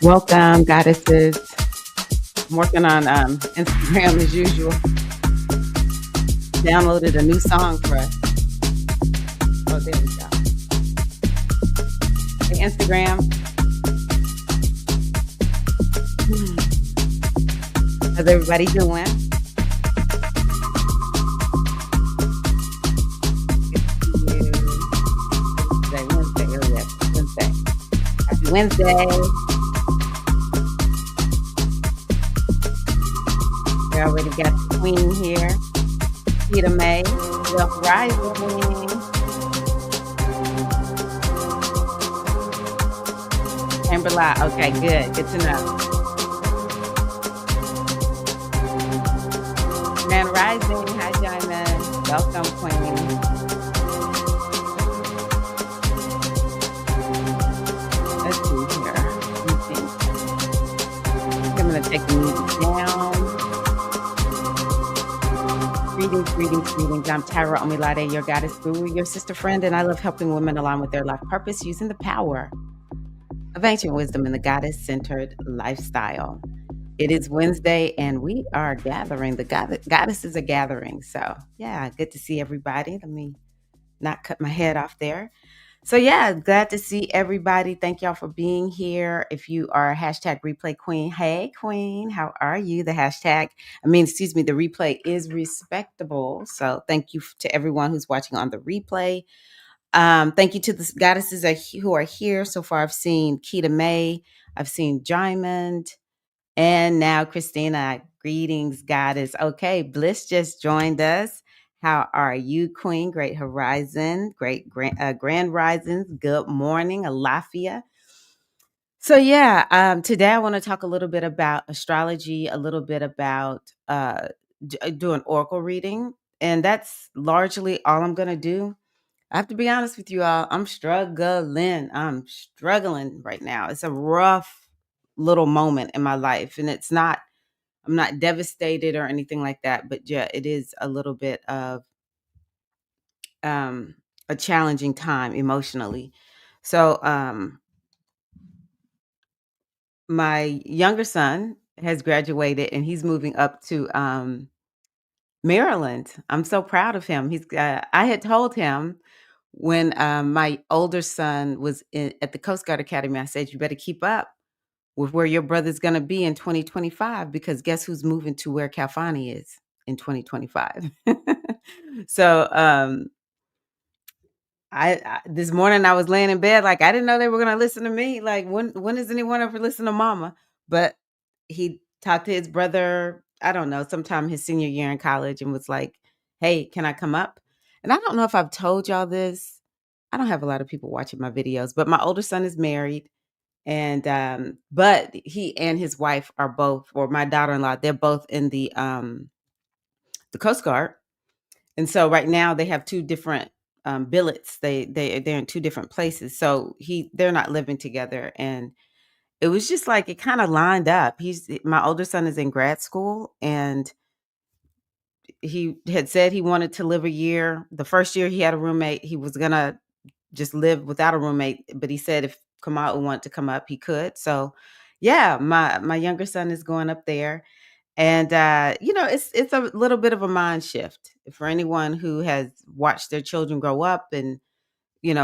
Welcome, goddesses. I'm working on Instagram as usual. Downloaded a new song for us. Oh, there we go. Hey, Instagram. How's everybody doing? Good to see you. Today, Wednesday. Oh, yes, Wednesday. Happy Wednesday. We already got the queen here. Peter May. Wealth Rising. Amberla. Okay, good. Good to know. Grand Rising. Hi, Diamond. Welcome, queen. Let's see here. Let me think. I'm going to take the music down. Greetings. I'm Tirra, a.k.a. your goddess guru, your sister friend, and I love helping women align with their life purpose using the power of ancient wisdom in the goddess-centered lifestyle. It is Wednesday, and we are gathering. The goddesses are gathering. So, yeah, good to see everybody. Let me not cut my head off there. So, yeah, glad to see everybody. Thank y'all for being here. If you are hashtag replay queen, hey, queen, how are you? The replay is respectable. So, thank you to everyone who's watching on the replay. Thank you to the goddesses who are here. So far, I've seen Keita May, I've seen Diamond, and now Christina. Greetings, goddess. Okay, Bliss just joined us. How are you, Queen? Great Horizon, Grand Risings. Good morning, Alafia. So yeah, today I want to talk a little bit about astrology, a little bit about doing oracle reading, and that's largely all I'm going to do. I have to be honest with you all. I'm struggling. I'm struggling right now. It's a rough little moment in my life, and I'm not devastated or anything like that, but yeah, it is a little bit of a challenging time emotionally. So, my younger son has graduated and he's moving up to Maryland. I'm so proud of him. I had told him when my older son was at the Coast Guard Academy, I said, you better keep up with where your brother's going to be in 2025, because guess who's moving to where Calfani is in 2025. So I this morning I was laying in bed, like I didn't know they were going to listen to me. Like when does anyone ever listen to mama? But he talked to his brother, I don't know, sometime his senior year in college, and was like, hey, can I come up? And I don't know if I've told y'all this. I don't have a lot of people watching my videos, but my older son is married. And but he and his wife are both, or my daughter-in-law, they're both in the Coast Guard. And so right now they have two different billets. They're in two different places. So they're not living together. And it was just like it kind of lined up. My older son is in grad school, and he had said he wanted to live a year. The first year he had a roommate, he was gonna just live without a roommate. But he said if Kamal wanted to come up, he could. So yeah, my younger son is going up there. And it's a little bit of a mind shift for anyone who has watched their children grow up and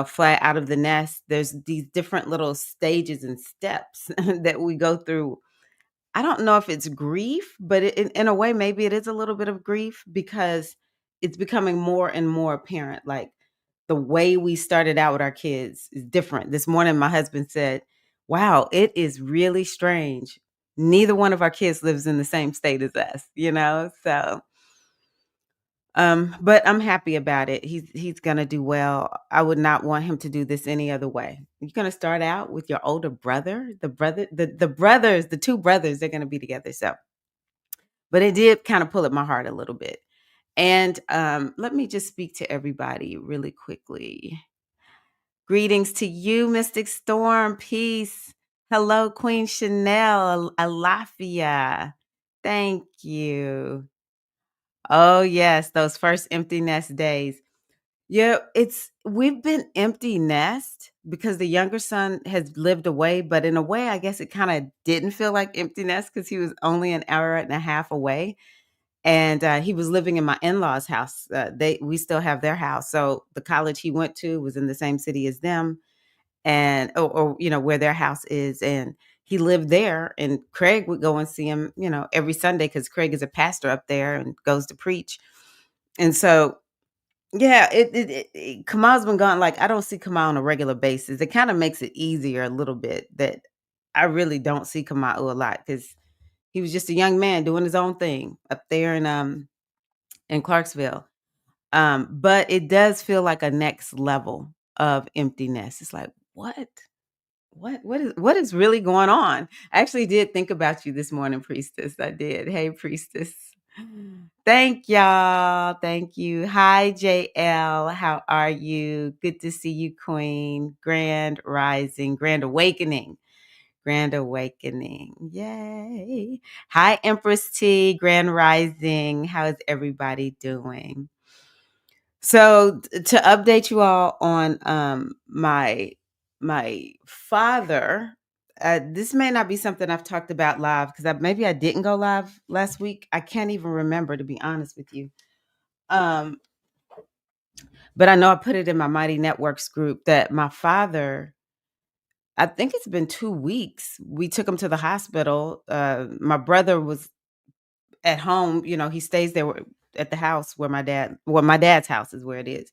fly out of the nest. There's these different little stages and steps that we go through. I don't know if it's grief, but in a way, maybe it is a little bit of grief, because it's becoming more and more apparent. Like the way we started out with our kids is different. This morning, my husband said, wow, it is really strange. Neither one of our kids lives in the same state as us. So but I'm happy about it. He's gonna do well. I would not want him to do this any other way. You're gonna start out with your older brother, the brothers, the two brothers, they're gonna be together. So, but it did kind of pull at my heart a little bit. And let me just speak to everybody really quickly. Greetings to you, Mystic Storm. Peace. Hello, Queen Chanel, Alafia. Thank you. Oh, yes, those first empty nest days. Yeah, we've been empty nest because the younger son has lived away, but in a way, I guess it kind of didn't feel like emptiness because he was only an hour and a half away, and he was living in my in-laws' house. We still have their house, so the college he went to was in the same city as them, and or where their house is, and he lived there. And Craig would go and see him, every Sunday because Craig is a pastor up there and goes to preach, and so. Yeah, Kamal's been gone. Like, I don't see Kamal on a regular basis. It kind of makes it easier a little bit that I really don't see Kamal a lot because he was just a young man doing his own thing up there in Clarksville. But it does feel like a next level of emptiness. It's like, what is really going on? I actually did think about you this morning, Priestess. I did. Hey, Priestess. Thank y'all. Thank you. Hi, JL. How are you? Good to see you, Queen. Grand Rising, Grand Awakening. Grand Awakening. Yay. Hi, Empress T. Grand Rising. How is everybody doing? So to update you all on my father, this may not be something I've talked about live because maybe I didn't go live last week. I can't even remember, to be honest with you. Um, but I know I put it in my Mighty Networks group that my father, I think it's been 2 weeks. We took him to the hospital. My brother was at home. He stays there at the house where my dad's house is where it is.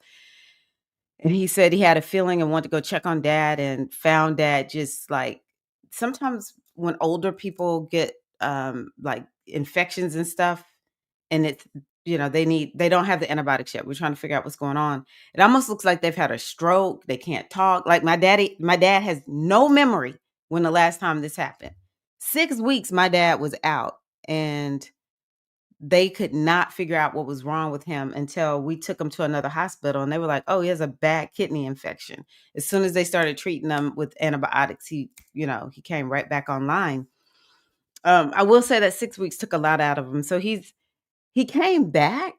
And he said he had a feeling and wanted to go check on dad and found dad just like sometimes when older people get like infections and stuff and it's they don't have the antibiotics yet. We're trying to figure out what's going on. It almost looks like they've had a stroke. They can't talk. Like my dad has no memory when the last time this happened. 6 weeks my dad was out and they could not figure out what was wrong with him until we took him to another hospital and they were like, oh, he has a bad kidney infection. As soon as they started treating him with antibiotics, he came right back online. I will say that 6 weeks took a lot out of him. So he came back,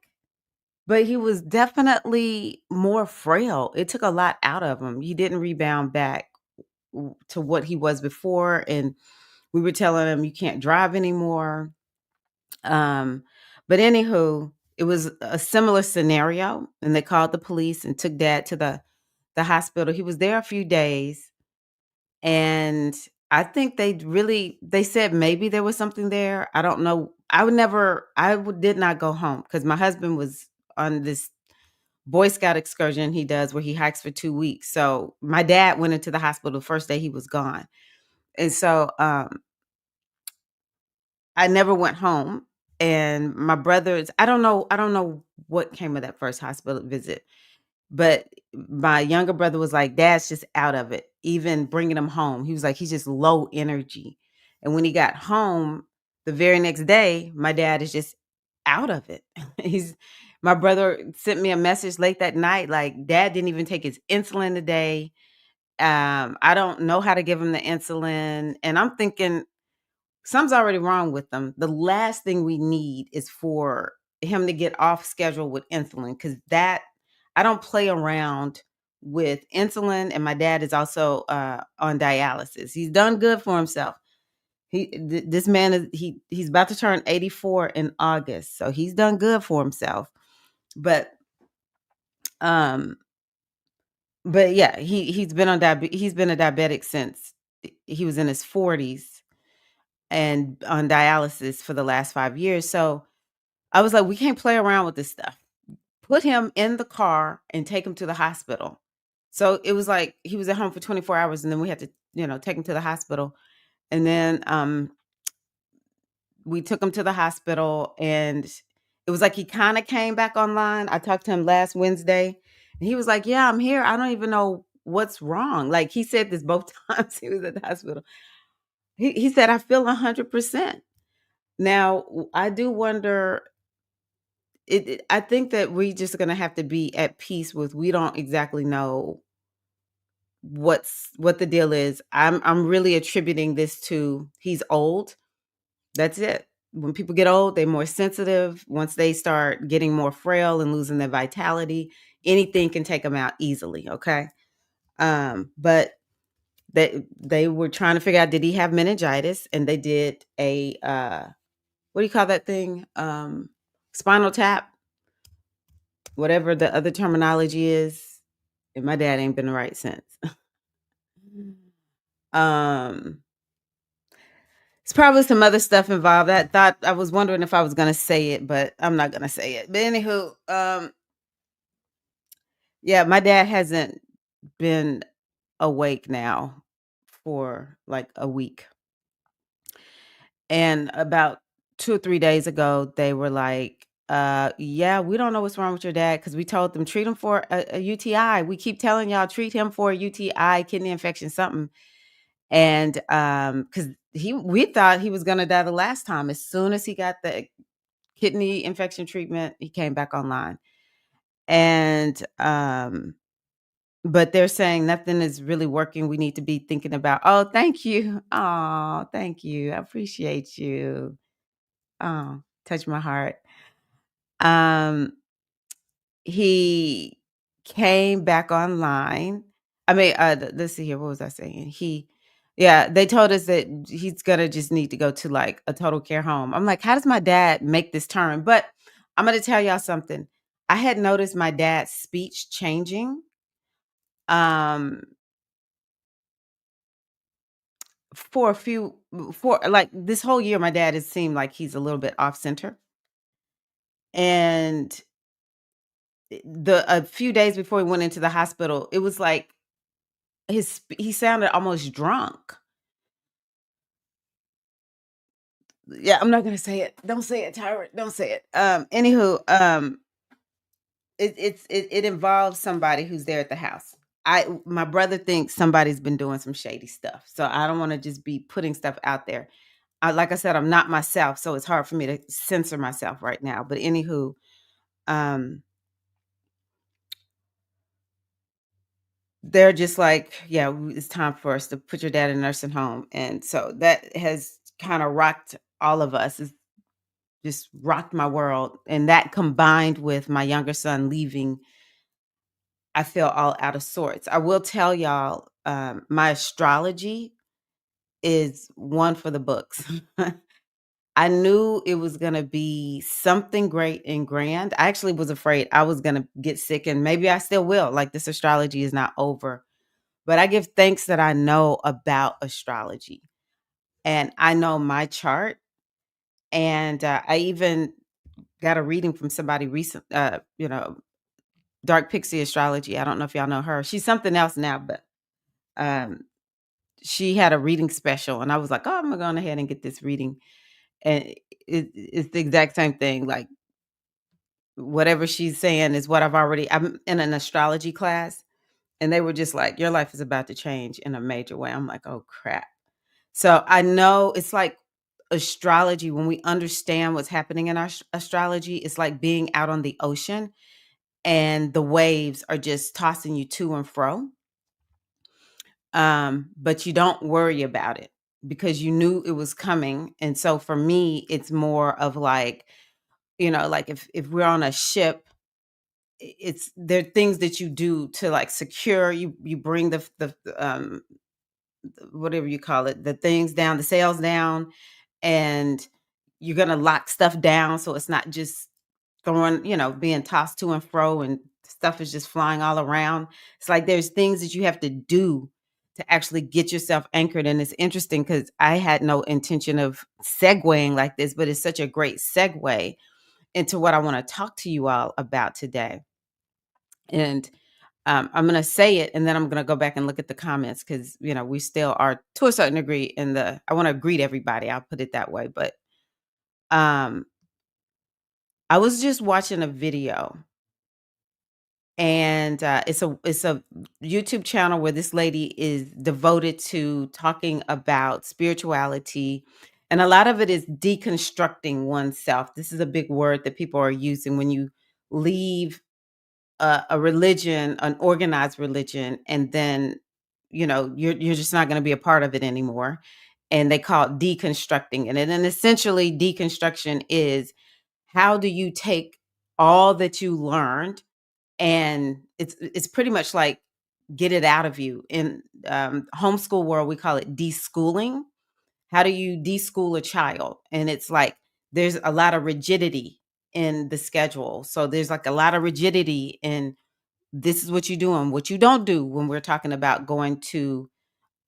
but he was definitely more frail. It took a lot out of him. He didn't rebound back to what he was before. And we were telling him you can't drive anymore. But anywho, it was a similar scenario, and they called the police and took dad to the hospital. He was there a few days, and I think they said maybe there was something there. I don't know. Did not go home because my husband was on this Boy Scout excursion he does where he hikes for 2 weeks. So my dad went into the hospital the first day he was gone, and so I never went home. And my brothers, I don't know what came of that first hospital visit, but my younger brother was like, Dad's just out of it. Even bringing him home, he was like, he's just low energy. And when he got home the very next day, my dad is just out of it. My brother sent me a message late that night, like, Dad didn't even take his insulin today. I don't know how to give him the insulin. And I'm thinking, something's already wrong with them. The last thing we need is for him to get off schedule with insulin because that I don't play around with insulin. And my dad is also on dialysis. He's done good for himself. This man he's about to turn 84 in August, so he's done good for himself. But um, but yeah, he's been he's been a diabetic since he was in his 40s and on dialysis for the last 5 years. So I was like, we can't play around with this stuff. Put him in the car and take him to the hospital. So it was like he was at home for 24 hours and then we had to, take him to the hospital. And then we took him to the hospital and it was like he kind of came back online. I talked to him last Wednesday and he was like, yeah, I'm here. I don't even know what's wrong. Like he said this both times he was at the hospital. He said, I feel 100%. Now, I do wonder. I think that we just gonna have to be at peace with. We don't exactly know what the deal is. I'm really attributing this to he's old. That's it. When people get old, they're more sensitive. Once they start getting more frail and losing their vitality, anything can take them out easily. Okay. But they were trying to figure out, did he have meningitis, and they did a what do you call that thing? Spinal tap, whatever the other terminology is. And my dad ain't been right since. um it's probably some other stuff involved. I was wondering if I was gonna say it, but I'm not gonna say it. But anywho, yeah, my dad hasn't been awake now for like a week. And about 2 or 3 days ago, they were like, yeah, we don't know what's wrong with your dad, because we told them, treat him for a UTI. We keep telling y'all, treat him for a UTI, kidney infection, something." And because we thought he was gonna die the last time. As soon as he got the kidney infection treatment, he came back online. And but they're saying nothing is really working. We need to be thinking about, oh, thank you. Oh, thank you. I appreciate you. Oh, touch my heart. Um, he came back online. I mean, let's see here. What was I saying? Yeah, they told us that he's gonna just need to go to like a total care home. I'm like, how does my dad make this turn? But I'm gonna tell y'all something. I had noticed my dad's speech changing. Um, for a few, for like this whole year, my dad has seemed like he's a little bit off center. And a few days before he went into the hospital, it was like he sounded almost drunk. Yeah, I'm not gonna say it. Don't say it, Tyra. Don't say it. Anywho, it involves somebody who's there at the house. My brother thinks somebody's been doing some shady stuff, so I don't want to just be putting stuff out there. Like I said, I'm not myself, so it's hard for me to censor myself right now. But anywho, um, they're just like, yeah, it's time for us to put your dad in a nursing home. And so that has kind of rocked all of us. It's just rocked my world. And that combined with my younger son leaving, I feel all out of sorts. I will tell y'all, my astrology is one for the books. I knew it was going to be something great and grand. I actually was afraid I was going to get sick, and maybe I still will. Like, this astrology is not over. But I give thanks that I know about astrology, and I know my chart. And I even got a reading from somebody recent, Dark Pixie Astrology. I don't know if y'all know her. She's something else now, but um, she had a reading special, and I was like, oh, I'm going to go ahead and get this reading. And it's the exact same thing. Like, whatever she's saying is what I'm in an astrology class, and they were just like, your life is about to change in a major way. I'm like, oh, crap. So I know it's like astrology, when we understand what's happening in our astrology, it's like being out on the ocean and the waves are just tossing you to and fro. But you don't worry about it because you knew it was coming. And so for me, it's more of like, like if we're on a ship, it's there are things that you do to like secure you bring the whatever you call it, the things down, the sails down, and you're gonna lock stuff down so it's not just throwing, being tossed to and fro and stuff is just flying all around. It's like there's things that you have to do to actually get yourself anchored. And it's interesting because I had no intention of segueing like this, but it's such a great segue into what I want to talk to you all about today. And I'm going to say it, and then I'm going to go back and look at the comments because, we still are to a certain degree I want to greet everybody. I'll put it that way. But um, I was just watching a video, and it's a YouTube channel where this lady is devoted to talking about spirituality. And a lot of it is deconstructing oneself. This is a big word that people are using when you leave a religion, an organized religion, and then you're just not going to be a part of it anymore. And they call it deconstructing it. And essentially, deconstruction is, how do you take all that you learned, and it's pretty much like get it out of you. In homeschool world, we call it deschooling. How do you deschool a child? And it's like there's a lot of rigidity in the schedule. So there's like a lot of rigidity in this is what you do and what you don't do when we're talking about going to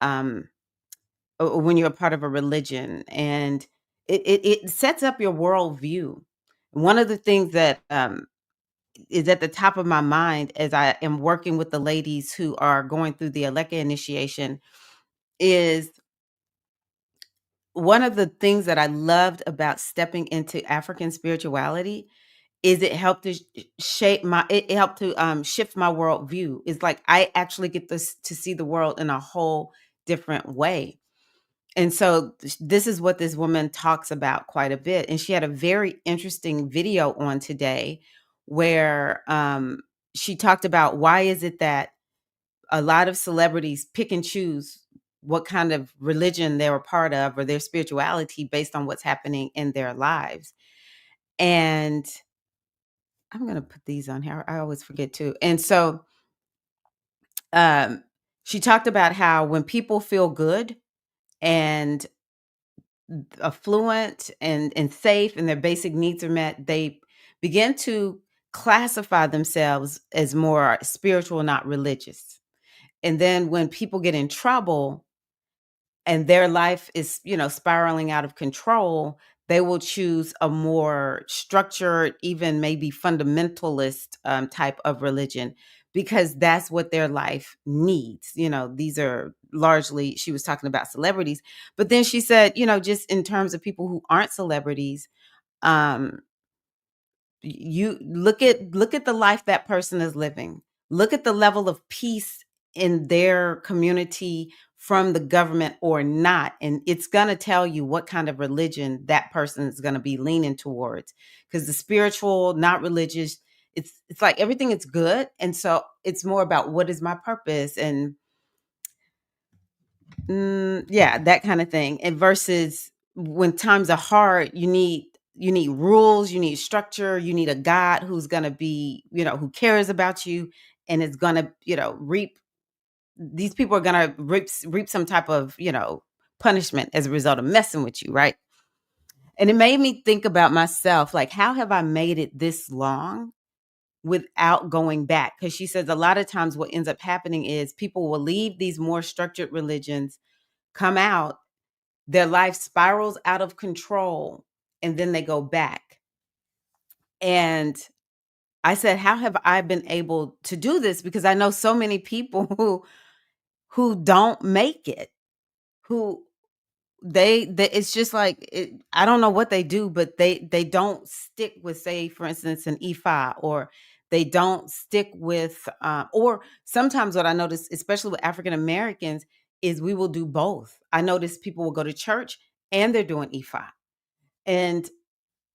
um when you're a part of a religion. And it sets up your worldview. One of the things that is at the top of my mind as I am working with the ladies who are going through the Aleka initiation is one of the things that I loved about stepping into African spirituality is it helped to shape my it helped to shift my worldview. It's like I actually get this to see the world in a whole different way. And so this is what this woman talks about quite a bit. And she had a very interesting video on today where she talked about why is it that a lot of celebrities pick and choose what kind of religion they're a part of or their spirituality based on what's happening in their lives. And I'm going to put these on here. I always forget to. And so um, she talked about how when people feel good and affluent and safe and their basic needs are met, they begin to classify themselves as more spiritual, not religious. And then when people get in trouble and their life is, spiraling out of control, they will choose a more structured, even maybe fundamentalist type of religion because that's what their life needs. These are largely, she was talking about celebrities, but then she said, just in terms of people who aren't celebrities, um, you look at the life that person is living. Look at the level of peace in their community from the government or not, and it's going to tell you what kind of religion that person is going to be leaning towards. Because the spiritual, not religious, it's like everything is good, and so it's more about what is my purpose and yeah, that kind of thing. And versus when times are hard, you need rules, you need structure, you need a God who's gonna be, who cares about you and is gonna, reap. These people are gonna reap some type of, punishment as a result of messing with you, right? And it made me think about myself, like, how have I made it this long without going back? Because she says a lot of times what ends up happening is people will leave these more structured religions, come out, their life spirals out of control, and then they go back. And I said, "How have I been able to do this?" Because I know so many people who don't make it, who they it's just like I don't know what they do, but they don't stick with, say, for instance, an E5, or they don't stick with or sometimes what I notice, especially with African Americans, is we will do both. I notice people will go to church and they're doing E5. And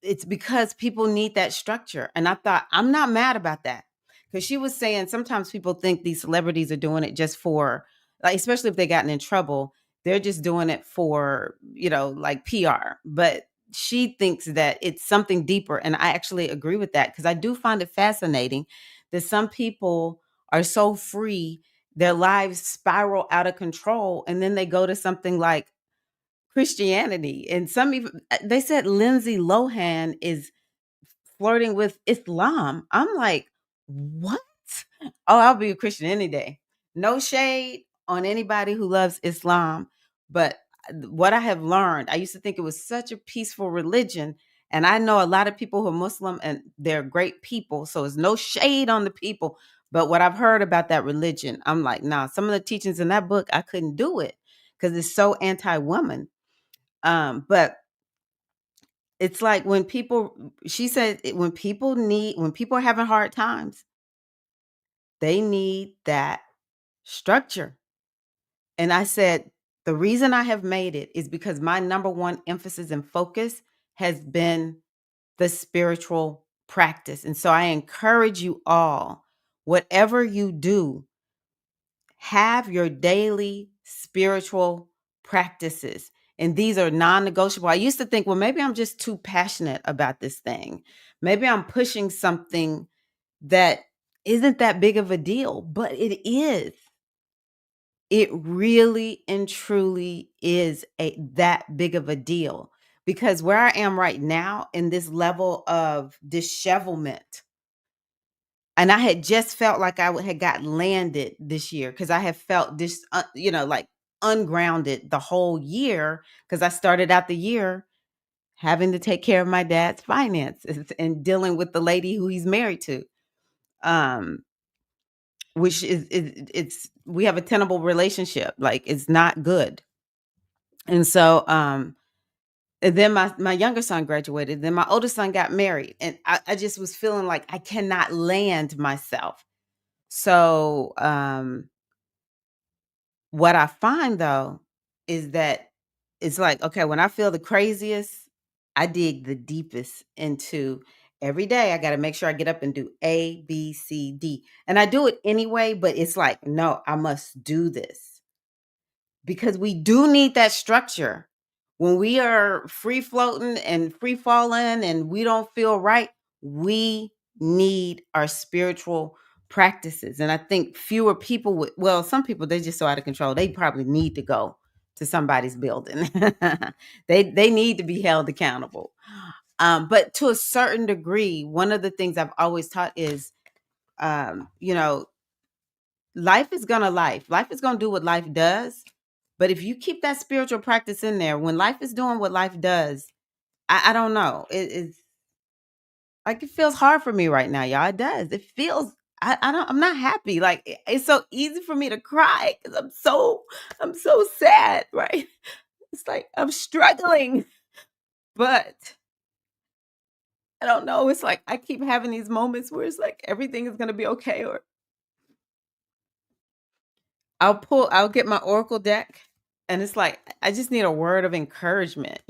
it's because people need that structure. And I thought, I'm not mad about that. Because she was saying sometimes people think these celebrities are doing it just for, like, especially if they gotten in trouble, they're just doing it for, like PR. But she thinks that it's something deeper. And I actually agree with that because I do find it fascinating that some people are so free, their lives spiral out of control. And then they go to something like Christianity. And some even they said Lindsay Lohan is flirting with Islam. I'm like, "What?" Oh, I'll be a Christian any day. No shade on anybody who loves Islam, but what I have learned, I used to think it was such a peaceful religion, and I know a lot of people who are Muslim and they're great people, so it's no shade on the people, but what I've heard about that religion, I'm like, "Nah, some of the teachings in that book, I couldn't do it because it's so anti-woman." But it's like when people she said when people are having hard times, they need that structure. And I said, the reason I have made it is because my number one emphasis and focus has been the spiritual practice. And so I encourage you all, whatever you do, have your daily spiritual practices. And these are non negotiable. I used to think, well, maybe I'm just too passionate about this thing. Maybe I'm pushing something that isn't that big of a deal, but it is. It really and truly is that big of a deal, because where I am right now in this level of dishevelment, and I had just felt like had got landed this year, because I have felt this, like ungrounded the whole year, because I started out the year having to take care of my dad's finances and dealing with the lady who he's married to. Um, which it's we have a tenable relationship. Like, it's not good. And so and then my younger son graduated, then my oldest son got married, and I just was feeling like I cannot land myself. So what I find though is that it's like, okay, when I feel the craziest, I dig the deepest into every day. I got to make sure I get up and do A, B, C, D. And I do it anyway, but it's like, no, I must do this, because we do need that structure. When we are free floating and free falling and we don't feel right, we need our spiritual practices. And I think fewer people would, well, some people, they're just so out of control. They probably need to go to somebody's building. They need to be held accountable. But to a certain degree, one of the things I've always taught is, you know, life is gonna life. Life is gonna do what life does. But if you keep that spiritual practice in there, when life is doing what life does, I don't know. It's like, it feels hard for me right now, y'all. It does. It feels, I'm not happy. Like, it's so easy for me to cry because I'm so sad, right? It's like I'm struggling, but I don't know. It's like I keep having these moments where it's like everything is gonna be okay, or I'll get my oracle deck, and it's like I just need a word of encouragement.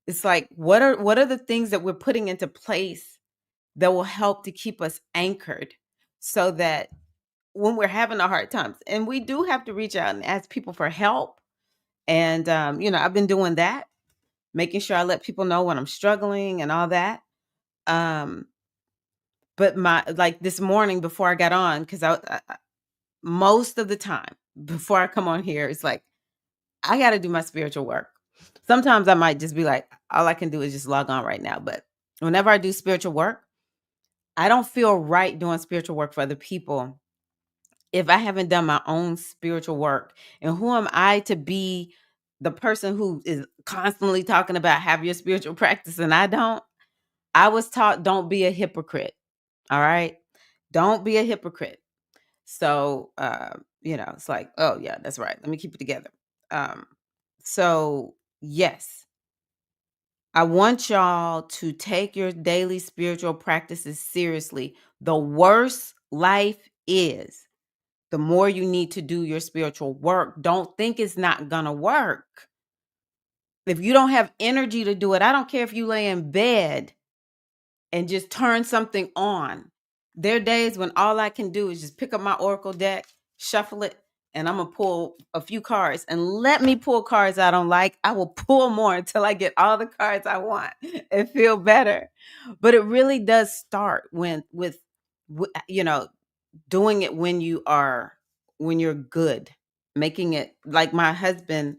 It's like, what are the things that we're putting into place that will help to keep us anchored, so that when we're having a hard times, and we do have to reach out and ask people for help. And I've been doing that, making sure I let people know when I'm struggling and all that. Um but my like this morning before I got on, because most of the time before I come on here, it's like I got to do my spiritual work. Sometimes I might just be like, all I can do is just log on right now. But whenever I do spiritual work, I don't feel right doing spiritual work for other people if I haven't done my own spiritual work. And who am I to be the person who is constantly talking about have your spiritual practice and I don't? I was taught, don't be a hypocrite. All right. Don't be a hypocrite. So, it's like, oh yeah, that's right. Let me keep it together. Um, so yes, I want y'all to take your daily spiritual practices seriously. The worse life is, the more you need to do your spiritual work. Don't think it's not gonna work. If you don't have energy to do it, I don't care if you lay in bed and just turn something on. There are days when all I can do is just pick up my oracle deck, shuffle it, and I'm gonna pull a few cards. And let me pull cards I don't like. I will pull more until I get all the cards I want and feel better. But it really does start with doing it when you're good, making it like my husband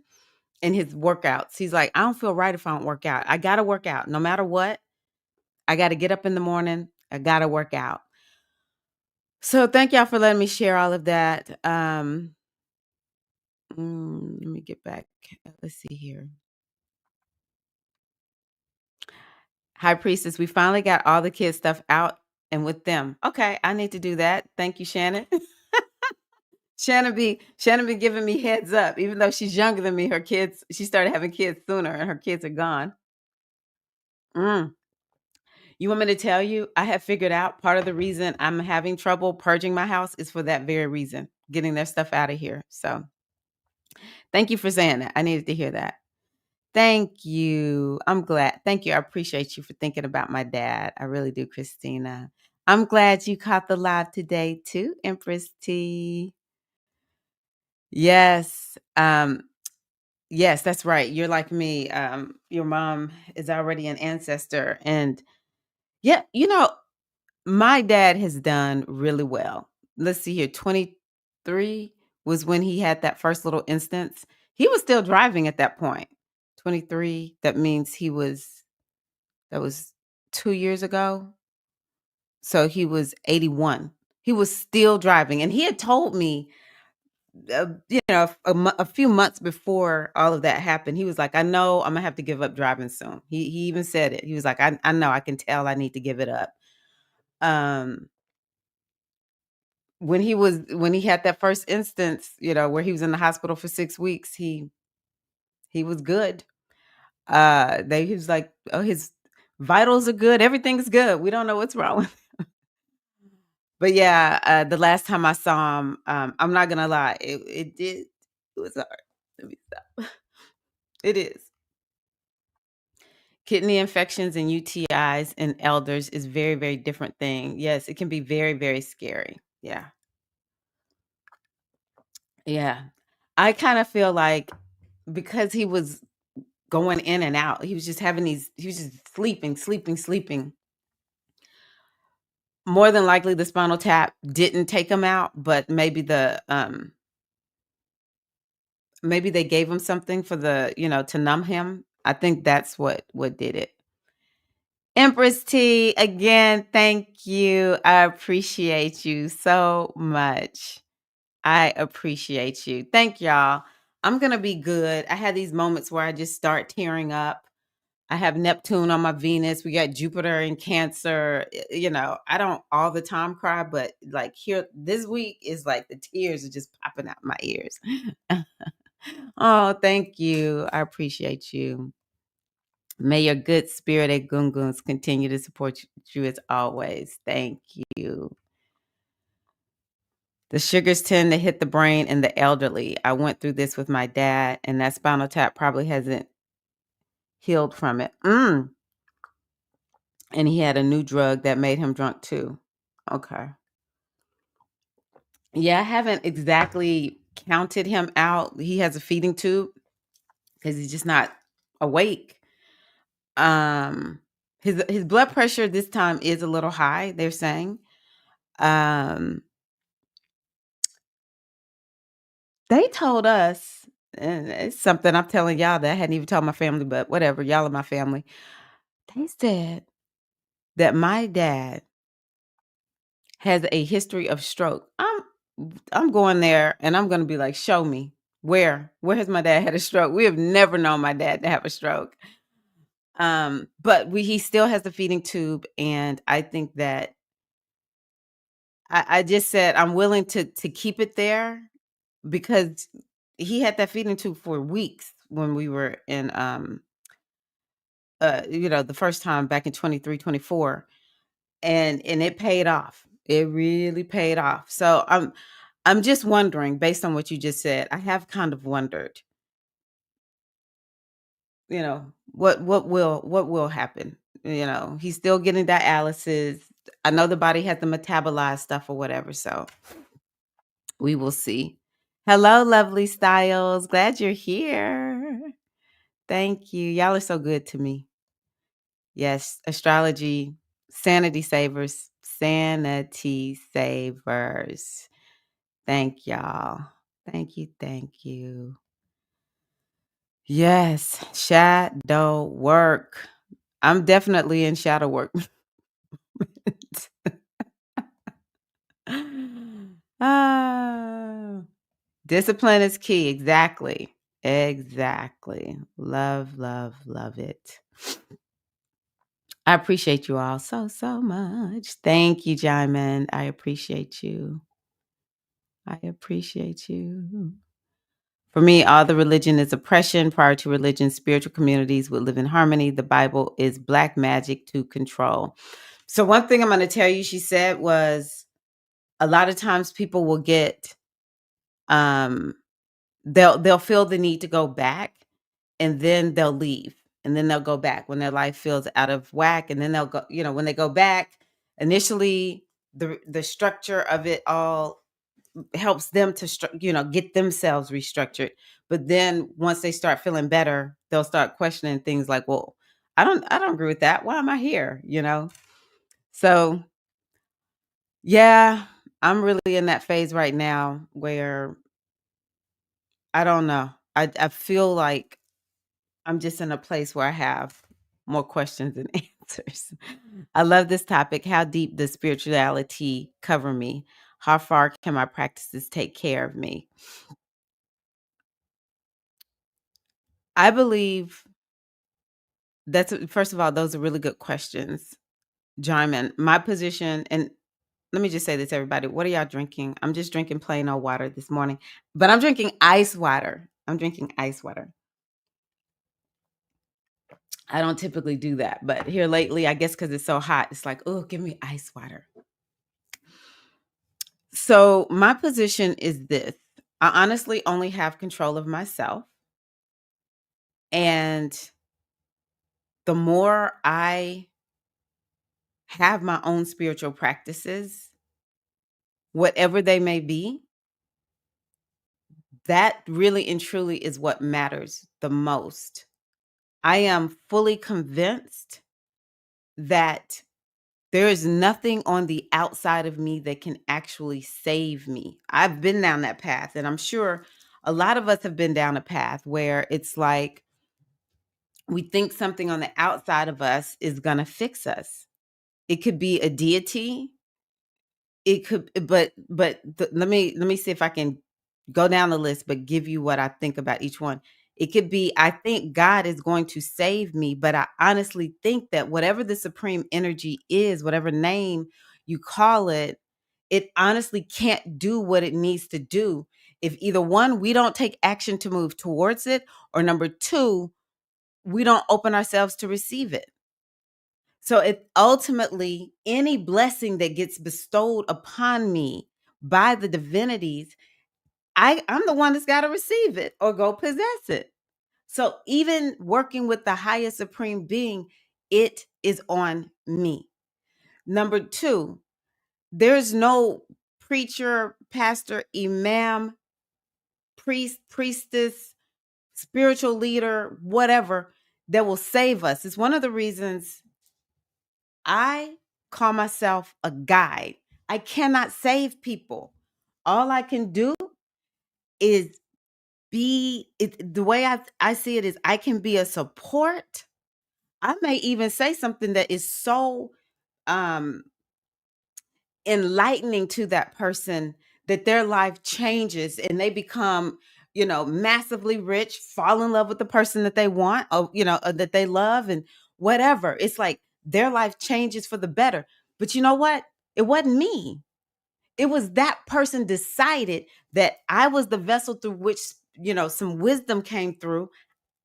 in his workouts. He's like, I don't feel right if I don't work out. I gotta work out no matter what. I got to get up in the morning. I got to work out. So thank y'all for letting me share all of that. Let me get back. Let's see here. High Priestess, we finally got all the kids' stuff out and with them. Okay, I need to do that. Thank you, Shannon. Shannon be giving me heads up, even though she's younger than me. She started having kids sooner, and her kids are gone. Mm. You want me to tell you? I have figured out part of the reason I'm having trouble purging my house is for that very reason, getting their stuff out of here. So thank you for saying that. I needed to hear that. Thank you. I'm glad. Thank you. I appreciate you for thinking about my dad. I really do, Christina. I'm glad you caught the live today too, Empress T. Yes. Yes, that's right. You're like me. Your mom is already an ancestor. And yeah, my dad has done really well. Let's see here, 23. was when he had that first little instance. He was still driving at that point. 23, that means that was 2 years ago. So he was 81. He was still driving, and he had told me, a few months before all of that happened, he was like, "I know I'm gonna have to give up driving soon." He even said it. He was like, "I know, I can tell I need to give it up." Um, when he had that first instance, where he was in the hospital for 6 weeks, he was good. He was like, "Oh, his vitals are good. Everything's good. We don't know what's wrong." But yeah, the last time I saw him, I'm not gonna lie, it was hard. Let me stop. It is. Kidney infections and UTIs in elders is very, very different thing. Yes, it can be very, very scary. Yeah. Yeah. I kind of feel like because he was going in and out, he was just he was just sleeping. More than likely the spinal tap didn't take him out, but maybe they gave him something for to numb him. I think that's what did it. Empress T, again, thank you. I appreciate you so much. I appreciate you. Thank y'all. I'm going to be good. I had these moments where I just start tearing up. I have Neptune on my Venus. We got Jupiter in Cancer. I don't all the time cry, but like here this week is like the tears are just popping out my ears. Oh, thank you. I appreciate you. May your good spirited gunguns continue to support you as always. Thank you. The sugars tend to hit the brain and the elderly. I went through this with my dad, and that spinal tap probably hasn't healed from it. And he had a new drug that made him drunk too. Okay. Yeah, I haven't exactly counted him out. He has a feeding tube because he's just not awake. Um, his blood pressure this time is a little high, they're saying. Um, they told us, and it's something I'm telling y'all that I hadn't even told my family, but whatever, y'all are my family. They said that my dad has a history of stroke. I'm going there and I'm gonna be like, show me where has my dad had a stroke? We have never known my dad to have a stroke. But he still has the feeding tube, and I think that I just said I'm willing to keep it there because he had that feeding tube for weeks when we were in the first time back in 23, 24, and it paid off. It really paid off. So I'm just wondering, based on what you just said, I have kind of wondered, what will happen. He's still getting dialysis. I know the body has to metabolize stuff or whatever, so we will see. Hello, lovely styles. Glad you're here. Thank you. Y'all are so good to me. Yes, astrology, sanity savers, sanity savers. Thank y'all. Thank you. Thank you. Yes, shadow work. I'm definitely in shadow work. Ah, discipline is key. Exactly. Exactly. Love, love, love it. I appreciate you all so, so much. Thank you, Jaimin. I appreciate you. I appreciate you. For me, all the religion is oppression. Prior to religion, spiritual communities would live in harmony. The Bible is black magic to control. So one thing I'm going to tell you, she said, was a lot of times people will get, um, they'll feel the need to go back, and then they'll leave, and then they'll go back when their life feels out of whack, and then they'll go. When they go back, initially the structure of it all helps them to get themselves restructured. But then once they start feeling better, they'll start questioning things like, well, I don't agree with that. Why am I here? So yeah, I'm really in that phase right now where I don't know. I feel like I'm just in a place where I have more questions than answers. I love this topic. How deep does spirituality cover me? How far can my practices take care of me? I believe first of all, those are really good questions, Jarman. My position, and let me just say this, everybody. What are y'all drinking? I'm just drinking plain old water this morning, but I'm drinking ice water. I'm drinking ice water. I don't typically do that, but here lately, I guess because it's so hot, it's like, oh, give me ice water. So my position is this. I honestly only have control of myself. And the more I have my own spiritual practices, whatever they may be, that really and truly is what matters the most. I am fully convinced that there is nothing on the outside of me that can actually save me. I've been down that path, and I'm sure a lot of us have been down a path where it's like we think something on the outside of us is going to fix us. It could be a deity. It could, let me see if I can go down the list, but give you what I think about each one. It could be, I think God is going to save me, but I honestly think that whatever the supreme energy is, whatever name you call it, it honestly can't do what it needs to do if either one, we don't take action to move towards it, or number two, we don't open ourselves to receive it. So it ultimately, any blessing that gets bestowed upon me by the divinities, I'm the one that's got to receive it or go possess it. So even working with the highest supreme being, it is on me. Number two, there's no preacher, pastor, imam, priest, priestess, spiritual leader, whatever, that will save us. It's one of the reasons I call myself a guide. I cannot save people. All I can do is the way I see it is I can be a support. I may even say something that is so um enlightening to that person that their life changes and they become, massively rich, fall in love with the person that they want, or that they love, and whatever. It's like their life changes for the better. But you know what? It wasn't me. It was that person decided that I was the vessel through which, some wisdom came through.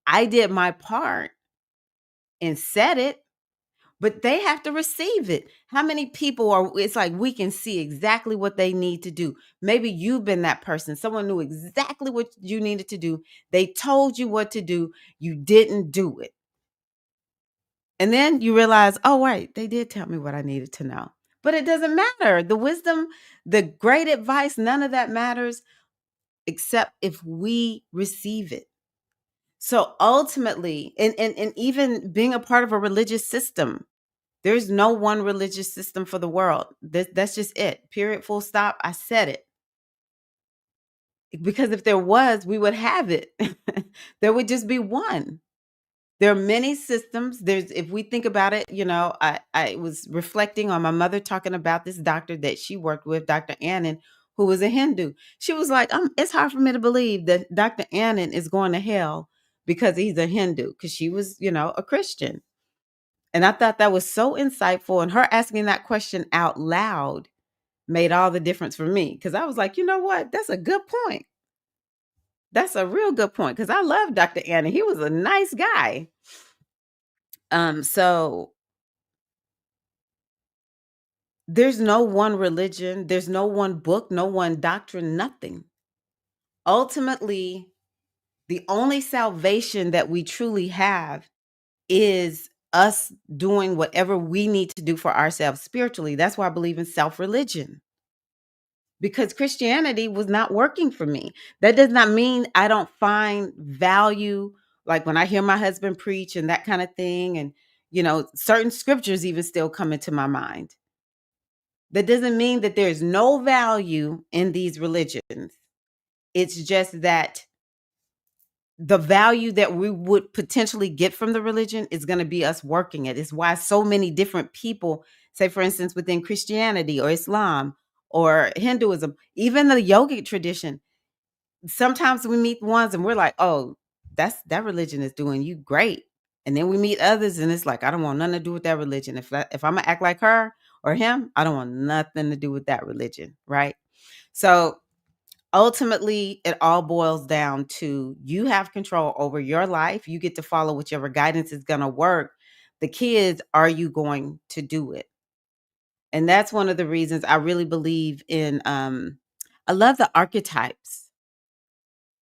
I did my part and said it, but they have to receive it. How many people it's like we can see exactly what they need to do. Maybe you've been that person. Someone knew exactly what you needed to do. They told you what to do. You didn't do it. And then you realize, oh, right, they did tell me what I needed to know. But it doesn't matter. The wisdom, the great advice, none of that matters except if we receive it. So ultimately, and even being a part of a religious system, there's no one religious system for the world. That's just it. Period. Full stop. I said it. Because if there was, we would have it. There would just be one. There are many systems. If we think about it, I was reflecting on my mother talking about this doctor that she worked with, Dr. Annan, who was a Hindu. She was like, it's hard for me to believe that Dr. Annan is going to hell because he's a Hindu, because she was, a Christian. And I thought that was so insightful. And her asking that question out loud made all the difference for me, because I was like, you know what? That's a good point. That's a real good point, because I love Dr. Annan. He was a nice guy. So there's no one religion, there's no one book, no one doctrine, nothing. Ultimately, the only salvation that we truly have is us doing whatever we need to do for ourselves spiritually. That's why I believe in self-religion, because Christianity was not working for me. That does not mean I don't find value, like when I hear my husband preach and that kind of thing, and certain scriptures even still come into my mind. That doesn't mean that there's no value in these religions. It's just that the value that we would potentially get from the religion is going to be us working it. It's why so many different people, say for instance, within Christianity or Islam or Hinduism, even the yogic tradition, sometimes we meet ones and we're like, oh, that religion is doing you great. And then we meet others and it's like, I don't want nothing to do with that religion. If I'm gonna act like her or him, I don't want nothing to do with that religion. Right. So ultimately, it all boils down to you have control over your life. You get to follow whichever guidance is going to work. The kids, are you going to do it? And that's one of the reasons I really believe in. I love the archetypes.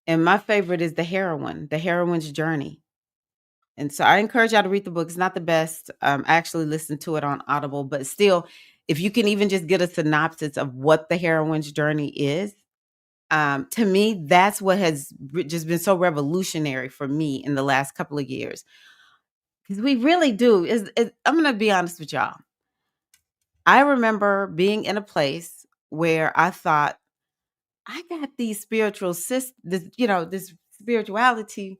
And my favorite is the heroine's journey. And so I encourage y'all to read the book. It's not the best. I actually listened to it on Audible, but still, if you can even just get a synopsis of what the heroine's journey is, to me, that's what has just been so revolutionary for me in the last couple of years. Because we really do. I'm going to be honest with y'all. I remember being in a place where I thought, I got these spiritual this spirituality.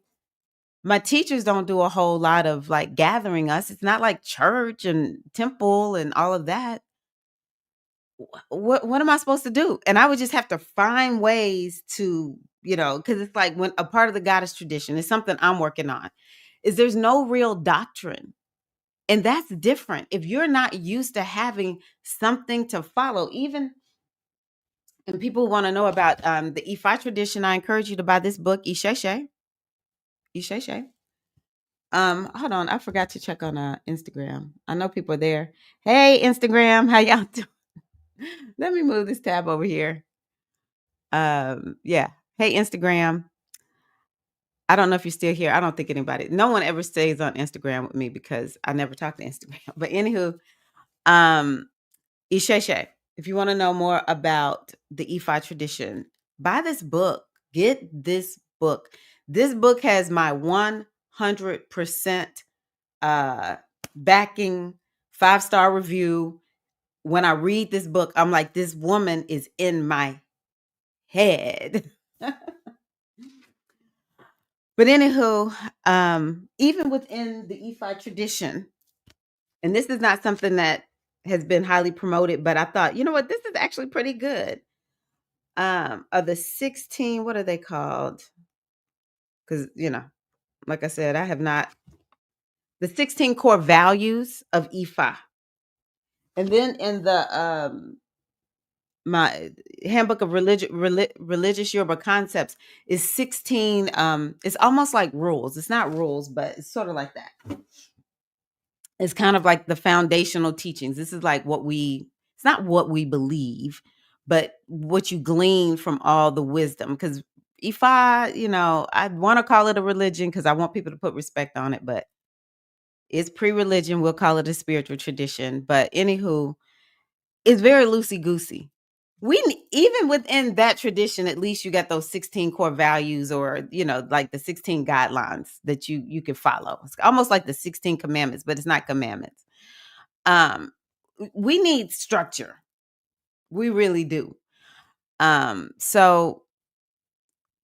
My teachers don't do a whole lot of like gathering us. It's not like church and temple and all of that. What am I supposed to do? And I would just have to find ways to, because it's like when a part of the goddess tradition is something I'm working on, is there's no real doctrine. And that's different. If you're not used to having something to follow, even and people want to know about the Ifa tradition, I encourage you to buy this book, Isheshe. Isheshe. Hold on, I forgot to check on Instagram. I know people are there. Hey, Instagram, how y'all doing? Let me move this tab over here. Yeah. Hey, Instagram. I don't know if you're still here. I don't think no one ever stays on Instagram with me because I never talk to Instagram. But anywho, um, Isheshe, if you want to know more about the Ifa tradition, buy this book. Get this book. This book has my 100% backing, 5-star review. When I read this book, I'm like, this woman is in my head. But anywho, even within the Ifa tradition, and this is not something that has been highly promoted, but I thought, you know what, this is actually pretty good. Of the 16, what are they called? Because, like I said, I have not, the 16 core values of Ifa. And then in the my handbook of religious Yoruba concepts is 16, it's almost like rules. It's not rules, but it's sort of like that. It's kind of like the foundational teachings. This is like it's not what we believe, but what you glean from all the wisdom. Because if I want to call it a religion because I want people to put respect on it, but it's pre-religion. We'll call it a spiritual tradition. But anywho, it's very loosey goosey. Even within that tradition, at least you got those 16 core values, or like the 16 guidelines that you can follow. It's almost like the 16 commandments, but it's not commandments. We need structure. We really do. So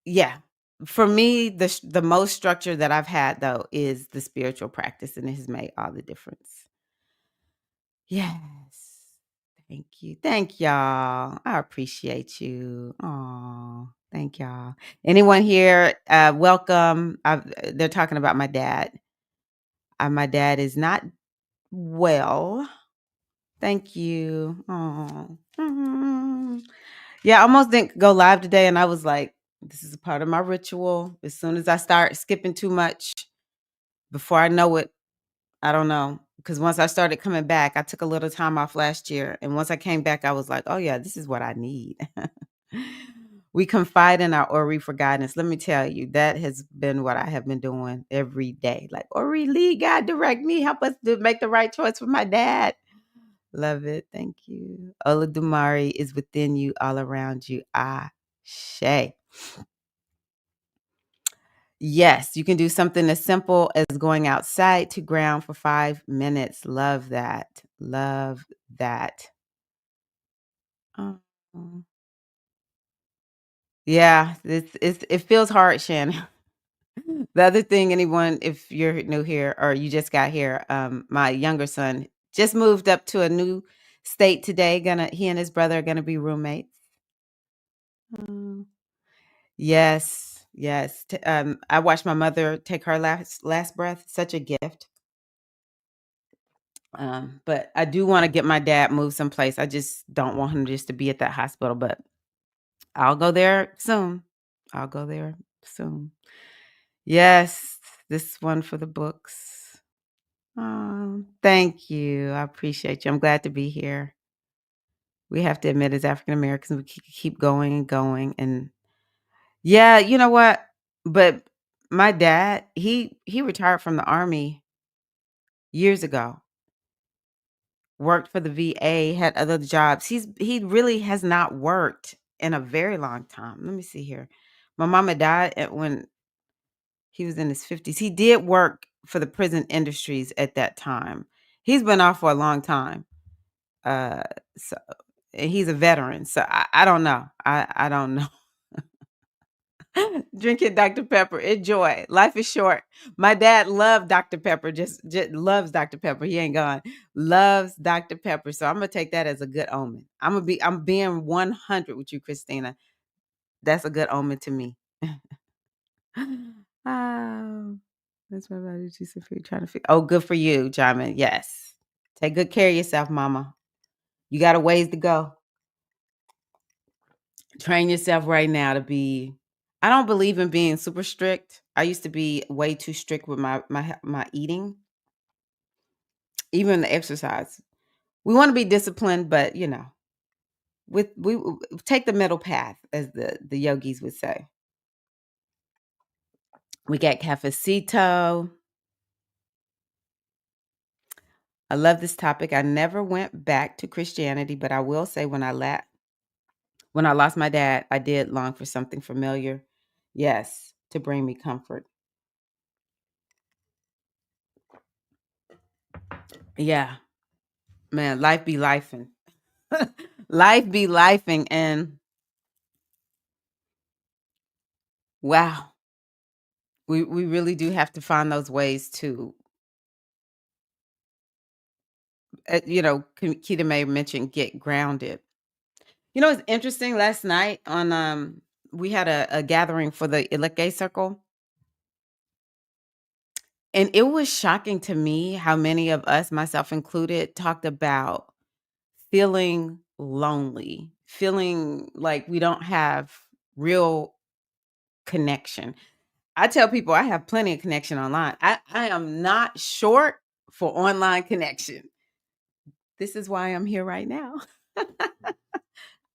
yeah, for me, the most structure that I've had though is the spiritual practice, and it has made all the difference. Yes. Thank you. Thank y'all. I appreciate you. Oh, thank y'all. Anyone here? Welcome. They're talking about my dad. My dad is not well. Thank you. Oh. Yeah, I almost didn't go live today, and I was like, this is a part of my ritual. As soon as I start skipping too much, before I know it, I don't know. Because once I started coming back, I took a little time off last year. And once I came back, I was like, oh, yeah, this is what I need. We confide in our Ori for guidance. Let me tell you, that has been what I have been doing every day. Like, Ori, lead, God, direct me. Help us to make the right choice for my dad. Love it. Thank you. Oladumari is within you, all around you. Shay. Yes, you can do something as simple as going outside to ground for 5 minutes. Love that. Love that. Oh. Yeah, it feels hard, Shannon. The other thing, anyone, if you're new here or you just got here, my younger son just moved up to a new state today. He and his brother are gonna be roommates. Mm. Yes, yes. I watched my mother take her last breath. Such a gift. But I do want to get my dad moved someplace. I just don't want him just to be at that hospital. But I'll go there soon. I'll go there soon. Yes, this one for the books. Oh, thank you. I appreciate you. I'm glad to be here. We have to admit, as African Americans, we keep going and going. And yeah, you know what? But my dad, he retired from the army years ago. Worked for the VA, had other jobs. He really has not worked in a very long time. Let me see here. My mama died when he was in his 50s. He did work for the prison industries at that time. He's been off for a long time. Uh, so and he's a veteran. So I don't know. I don't know. Drink it, Dr. Pepper. Enjoy. Life is short. My dad loved Dr. Pepper. Just loves Dr. Pepper. He ain't gone. Loves Dr. Pepper. So I'm gonna take that as a good omen. I'm being 100 with you, Christina. That's a good omen to me. Oh, that's my body. She's trying to figure. Oh, good for you, Jamin. Yes. Take good care of yourself, mama. You got a ways to go. Train yourself right now to be. I don't believe in being super strict. I used to be way too strict with my eating, even the exercise. We want to be disciplined, but with we take the middle path, as the yogis would say. We got cafecito. I love this topic. I never went back to Christianity, but I will say when I lost my dad, I did long for something familiar. Yes, to bring me comfort. Yeah, man, life be lifing. Life be lifing, and wow, we really do have to find those ways to, Keita May mentioned get grounded. It's interesting. Last night we had a gathering for the a.k.a. circle, and it was shocking to me how many of us, myself included, talked about feeling lonely, feeling like we don't have real connection. I tell people I have plenty of connection online. I am not short for online connection. This is why I'm here right now.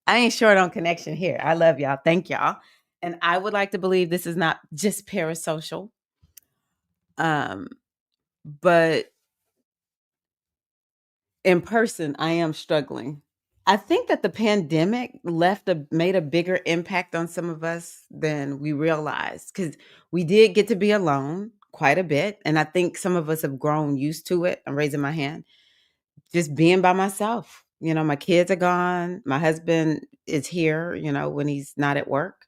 I ain't short on connection here. I love y'all. Thank y'all. And I would like to believe this is not just parasocial. Um, but in person, I am struggling. I think that the pandemic made a bigger impact on some of us than we realized, because we did get to be alone quite a bit. And I think some of us have grown used to it. I'm raising my hand. Just being by myself. My kids are gone. My husband is here, when he's not at work.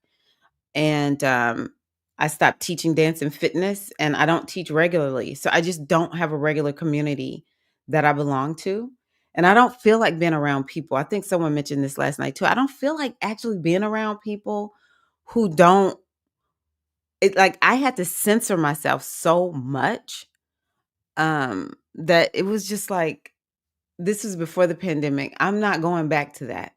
And I stopped teaching dance and fitness, and I don't teach regularly. So I just don't have a regular community that I belong to. And I don't feel like being around people. I think someone mentioned this last night too. I don't feel like actually being around people who don't, like, I had to censor myself so much that it was just like, this was before the pandemic. I'm not going back to that.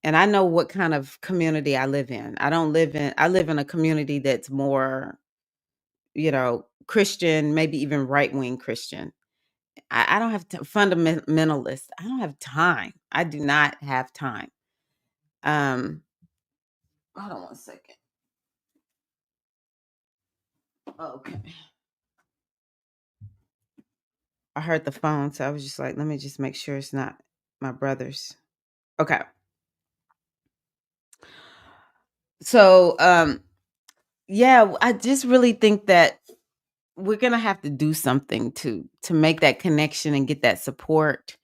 And I know what kind of community I live in. I live in a community that's more, Christian, maybe even right-wing Christian. I don't have fundamentalist. I don't have time. I do not have time. Um, Hold on one second. Okay. I heard the phone, so I was just like, let me just make sure it's not my brother's. Okay. So, yeah, I just really think that we're gonna have to do something to make that connection and get that support.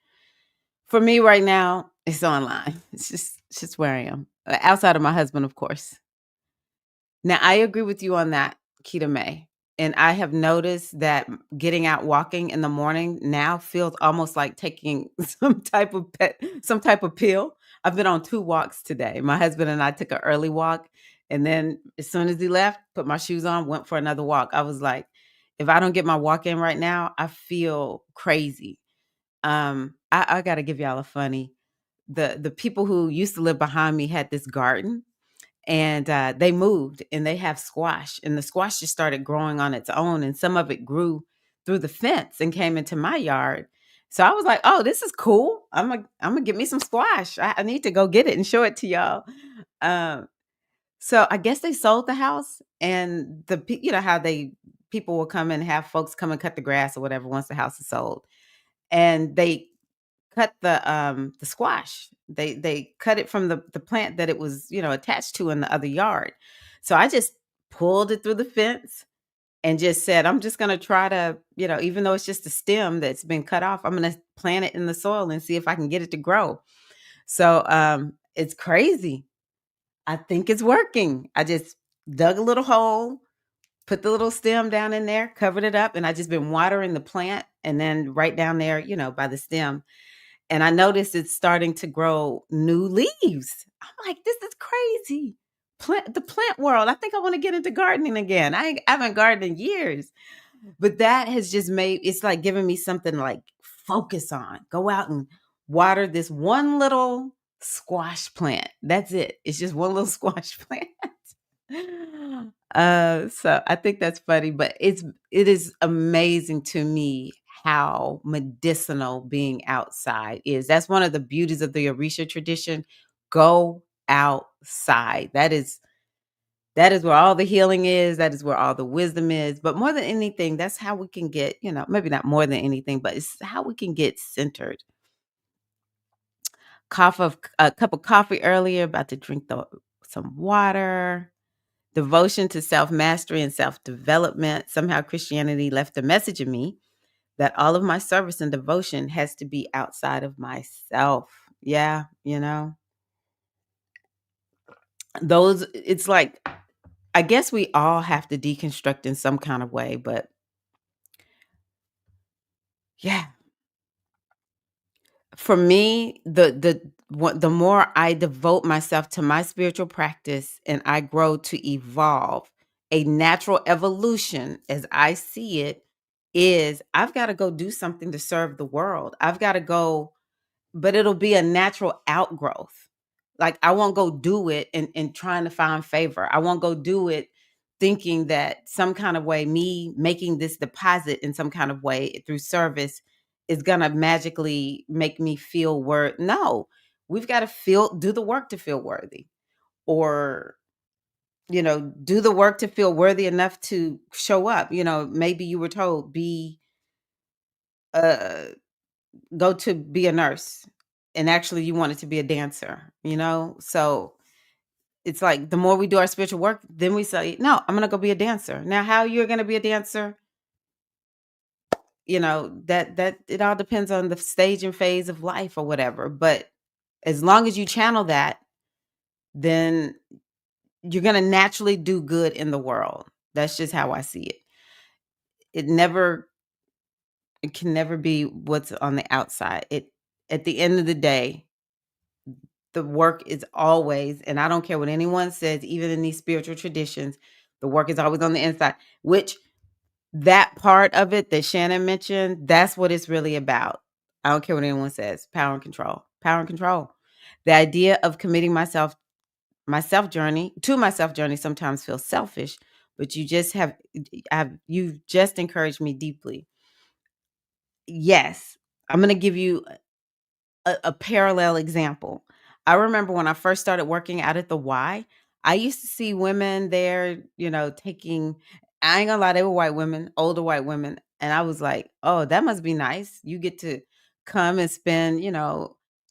For me right now, it's online. It's just where I am. Outside of my husband, of course. Now, I agree with you on that. Keto May. And I have noticed that getting out walking in the morning now feels almost like taking some type of pill. I've been on 2 walks today. My husband and I took an early walk, and then as soon as he left, put my shoes on, went for another walk. I was like, if I don't get my walk in right now, I feel crazy. I gotta give y'all a funny. The people who used to live behind me had this garden, and they moved, and they have squash, and the squash just started growing on its own, and some of it grew through the fence and came into my yard. So I was like, oh, this is cool. I'm gonna get me some squash. I need to go get it and show it to y'all. um so I guess they sold the house, and you know how they people will come and have folks come and cut the grass or whatever once the house is sold, and they cut the squash. They cut it from the plant that it was, attached to in the other yard. So I just pulled it through the fence and just said, I'm just gonna try to, even though it's just a stem that's been cut off, I'm gonna plant it in the soil and see if I can get it to grow. So it's crazy. I think it's working. I just dug a little hole, put the little stem down in there, covered it up, and I just been watering the plant, and then right down there, by the stem, and I noticed it's starting to grow new leaves. I'm like, this is crazy. The plant world. I think I want to get into gardening again. I haven't gardened in years. But that has just it's like giving me something to like focus on. Go out and water this one little squash plant. That's it. It's just one little squash plant. So I think that's funny, but it is amazing to me how medicinal being outside is. That's one of the beauties of the Orisha tradition. Go outside. That is where all the healing is. That is where all the wisdom is. But more than anything, that's how we can get, maybe not more than anything, but it's how we can get centered. A cup of coffee earlier, about to drink some water. Devotion to self-mastery and self-development. Somehow Christianity left a message in me that all of my service and devotion has to be outside of myself. Yeah, it's like, I guess we all have to deconstruct in some kind of way, but yeah, for me, the more I devote myself to my spiritual practice and I grow to evolve, a natural evolution as I see it is I've got to go do something to serve the world. I've got to go, but it'll be a natural outgrowth. Like I won't go do it and trying to find favor. I won't go do it thinking that some kind of way, me making this deposit in some kind of way through service is gonna magically make me feel worth. No, we've got to do the work to feel worthy, or do the work to feel worthy enough to show up. Maybe you were told uh go to be a nurse, and actually you wanted to be a dancer. So it's like the more we do our spiritual work, then we say, no, I'm gonna go be a dancer. Now, how you're gonna be a dancer, that it all depends on the stage and phase of life or whatever. But as long as you channel that, then you're gonna naturally do good in the world. That's just how I see it. It never it can never be what's on the outside. At the end of the day, the work is always, and I don't care what anyone says, even in these spiritual traditions, the work is always on the inside, which that part of it that Shannon mentioned, that's what it's really about. I don't care what anyone says. Power and control. Power and control. The idea of committing my self journey sometimes feels selfish, but you've just encouraged me deeply. Yes, I'm going to give you a parallel example. I remember when I first started working out at the Y, I used to see women there, taking, I ain't gonna lie, they were white women, older white women. And I was like, oh, that must be nice. You get to come and spend, you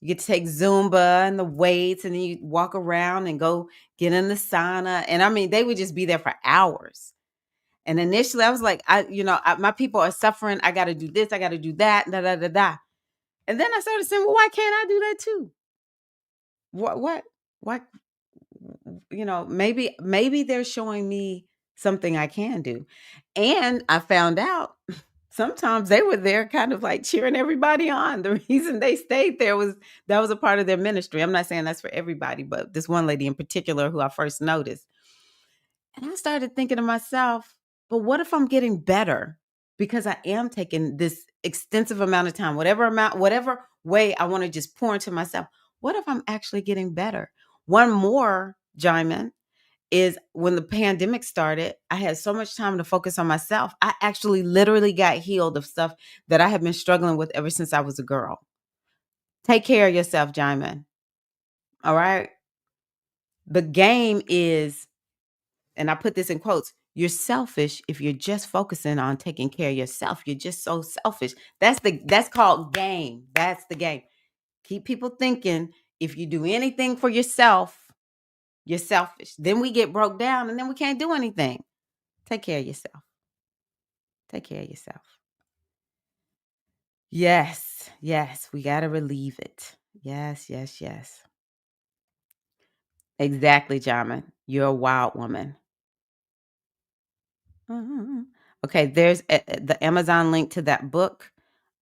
get to take Zumba and the weights, and then you walk around and go get in the sauna. And I mean, they would just be there for hours. And initially I was like, my people are suffering. I got to do this. I got to do that. Da, da, da, da. And then I started saying, well, why can't I do that too? What, why, maybe they're showing me something I can do. And I found out sometimes they were there kind of like cheering everybody on. The reason they stayed there was that was a part of their ministry. I'm not saying that's for everybody, but this one lady in particular who I first noticed. And I started thinking to myself, but what if I'm getting better? Because I am taking this extensive amount of time, whatever way I want to just pour into myself. What if I'm actually getting better? One more, Jaimin, is when the pandemic started, I had so much time to focus on myself. I actually literally got healed of stuff that I have been struggling with ever since I was a girl. Take care of yourself, Jaimin. All right. The game is, and I put this in quotes, you're selfish if you're just focusing on taking care of yourself. You're just so selfish. That's called game. That's the game. Keep people thinking if you do anything for yourself, you're selfish. Then we get broke down and then we can't do anything. Take care of yourself. Take care of yourself. Yes, yes, we got to relieve it. Yes, yes, yes. Exactly, Jamin. You're a wild woman. Mhm. Okay, there's the Amazon link to that book.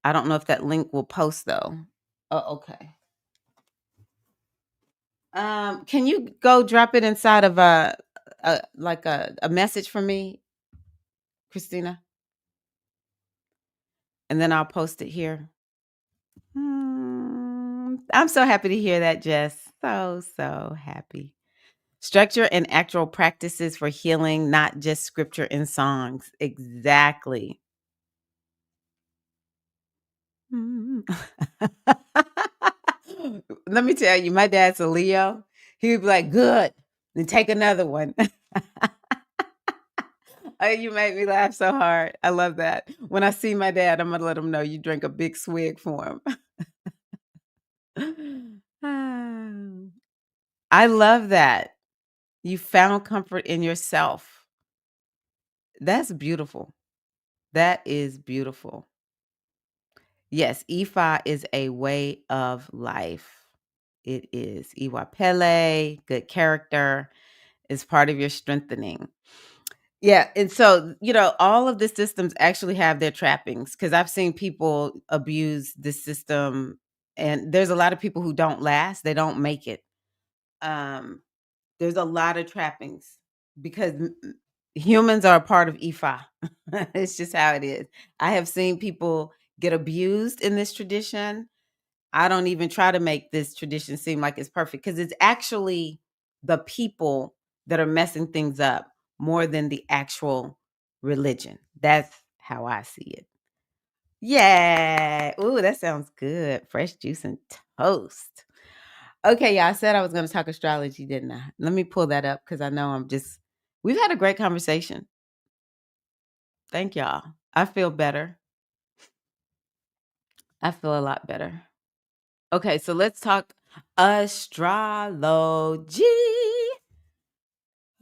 I don't know if that link will post though. Oh, okay. Can you go drop it inside of a message for me, Christina, and then I'll post it here. I'm so happy to hear that, Jess. So happy. Structure and actual practices for healing, not just scripture and songs. Exactly. Mm. Let me tell you, my dad's a Leo. He would be like, good, then take another one. Oh, you make me laugh so hard. I love that. When I see my dad, I'm going to let him know you drink a big swig for him. I love that. You found comfort in yourself. That's beautiful. That is beautiful. Yes, Ifa is a way of life. It is. Iwapele, good character, is part of your strengthening. Yeah, and so, all of the systems actually have their trappings because I've seen people abuse this system, and there's a lot of people who don't last, they don't make it. Um, there's a lot of trappings because humans are a part of Ifa. It's just how it is. I have seen people get abused in this tradition. I don't even try to make this tradition seem like it's perfect because it's actually the people that are messing things up more than the actual religion. That's how I see it. Yeah. Ooh, that sounds good. Fresh juice and toast. Okay, yeah, I said I was going to talk astrology, didn't I? Let me pull that up because I know we've had a great conversation. Thank y'all. I feel better. I feel a lot better. Okay, so let's talk astrology.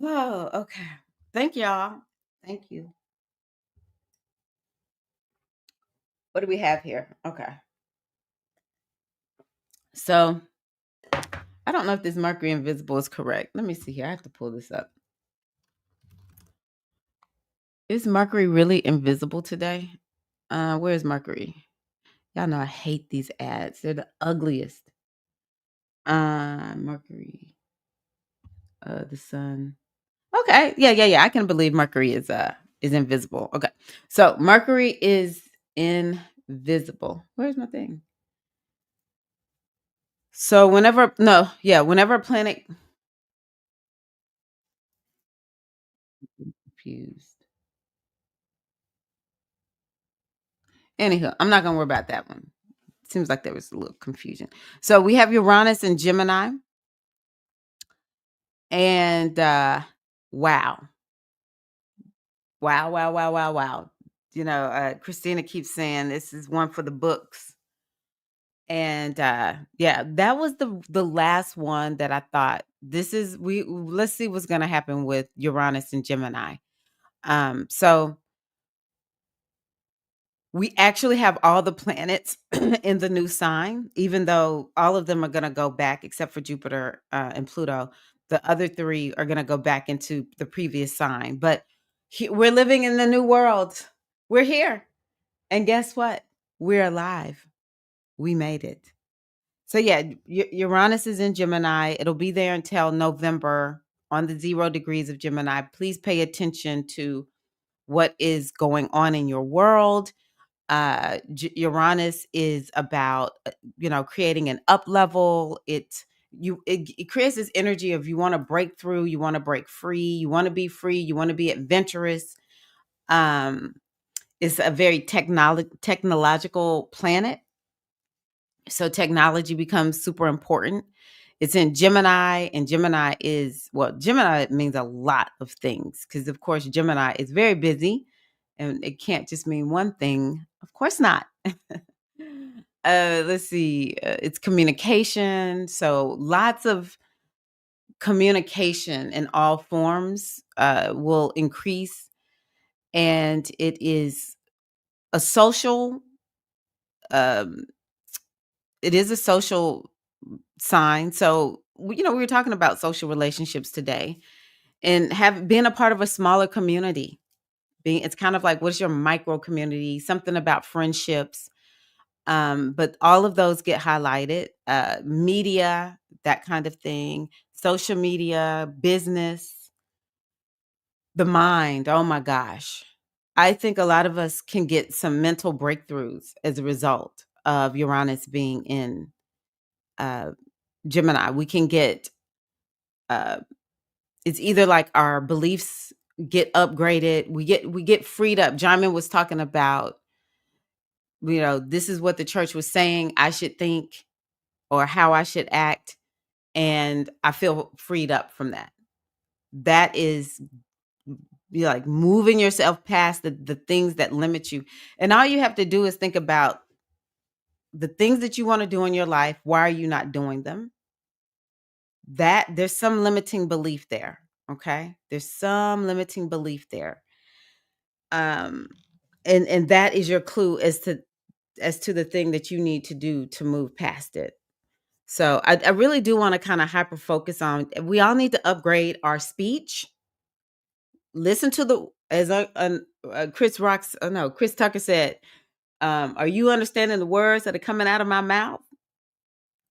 Oh, okay. Thank y'all. Thank you. What do we have here? Okay. So I don't know if this Mercury invisible is correct. Let me see here. I have to pull this up. Is Mercury really invisible today? Where's Mercury? Y'all know I hate these ads. They're the ugliest. Mercury. The sun. Okay. Yeah. I can believe Mercury is invisible. Okay. So Mercury is invisible. Where's my thing? So whenever a planet confused. Anywho, I'm not gonna worry about that one. Seems like there was a little confusion. So we have Uranus and Gemini, and wow, wow. Christina keeps saying this is one for the books. And yeah, that was the last one that I thought this is we let's see what's gonna happen with Uranus and Gemini. So we actually have all the planets in the new sign, even though all of them are gonna go back except for Jupiter and Pluto. The other three are gonna go back into the previous sign. But We're living in the new world. We're here. And guess what? We're alive. We made it. So yeah, Uranus is in Gemini. It'll be there until November on the 0 degrees of Gemini. Please pay attention to what is going on in your world. Uranus is about creating an up level. It creates this energy of you want to break through, you want to break free, you want to be free, you want to be adventurous. Um, it's a very technological planet, so technology becomes super important. It's in Gemini, and Gemini means a lot of things because, of course, Gemini is very busy, and it can't just mean one thing. Of course not. Let's see. It's communication. So lots of communication in all forms will increase, and it is a social. Um, it is a social sign. So we were talking about social relationships today, and have been a part of a smaller community. It's kind of like, what's your micro community? Something about friendships. But all of those get highlighted. Media, that kind of thing, social media, business, the mind. Oh my gosh. I think a lot of us can get some mental breakthroughs as a result of Uranus being in uh, Gemini. We can get, uh, it's either like our beliefs get upgraded, we get freed up. Jamin was talking about, this is what the church was saying I should think or how I should act. And I feel freed up from that. That is be like moving yourself past the things that limit you. And all you have to do is think about the things that you want to do in your life. Why are you not doing them? That there's some limiting belief there. Okay. There's some limiting belief there. Um, and that is your clue as to the thing that you need to do to move past it. So I really do want to kind of hyper focus on. We all need to upgrade our speech. Listen to the as Chris Tucker said. Are you understanding the words that are coming out of my mouth?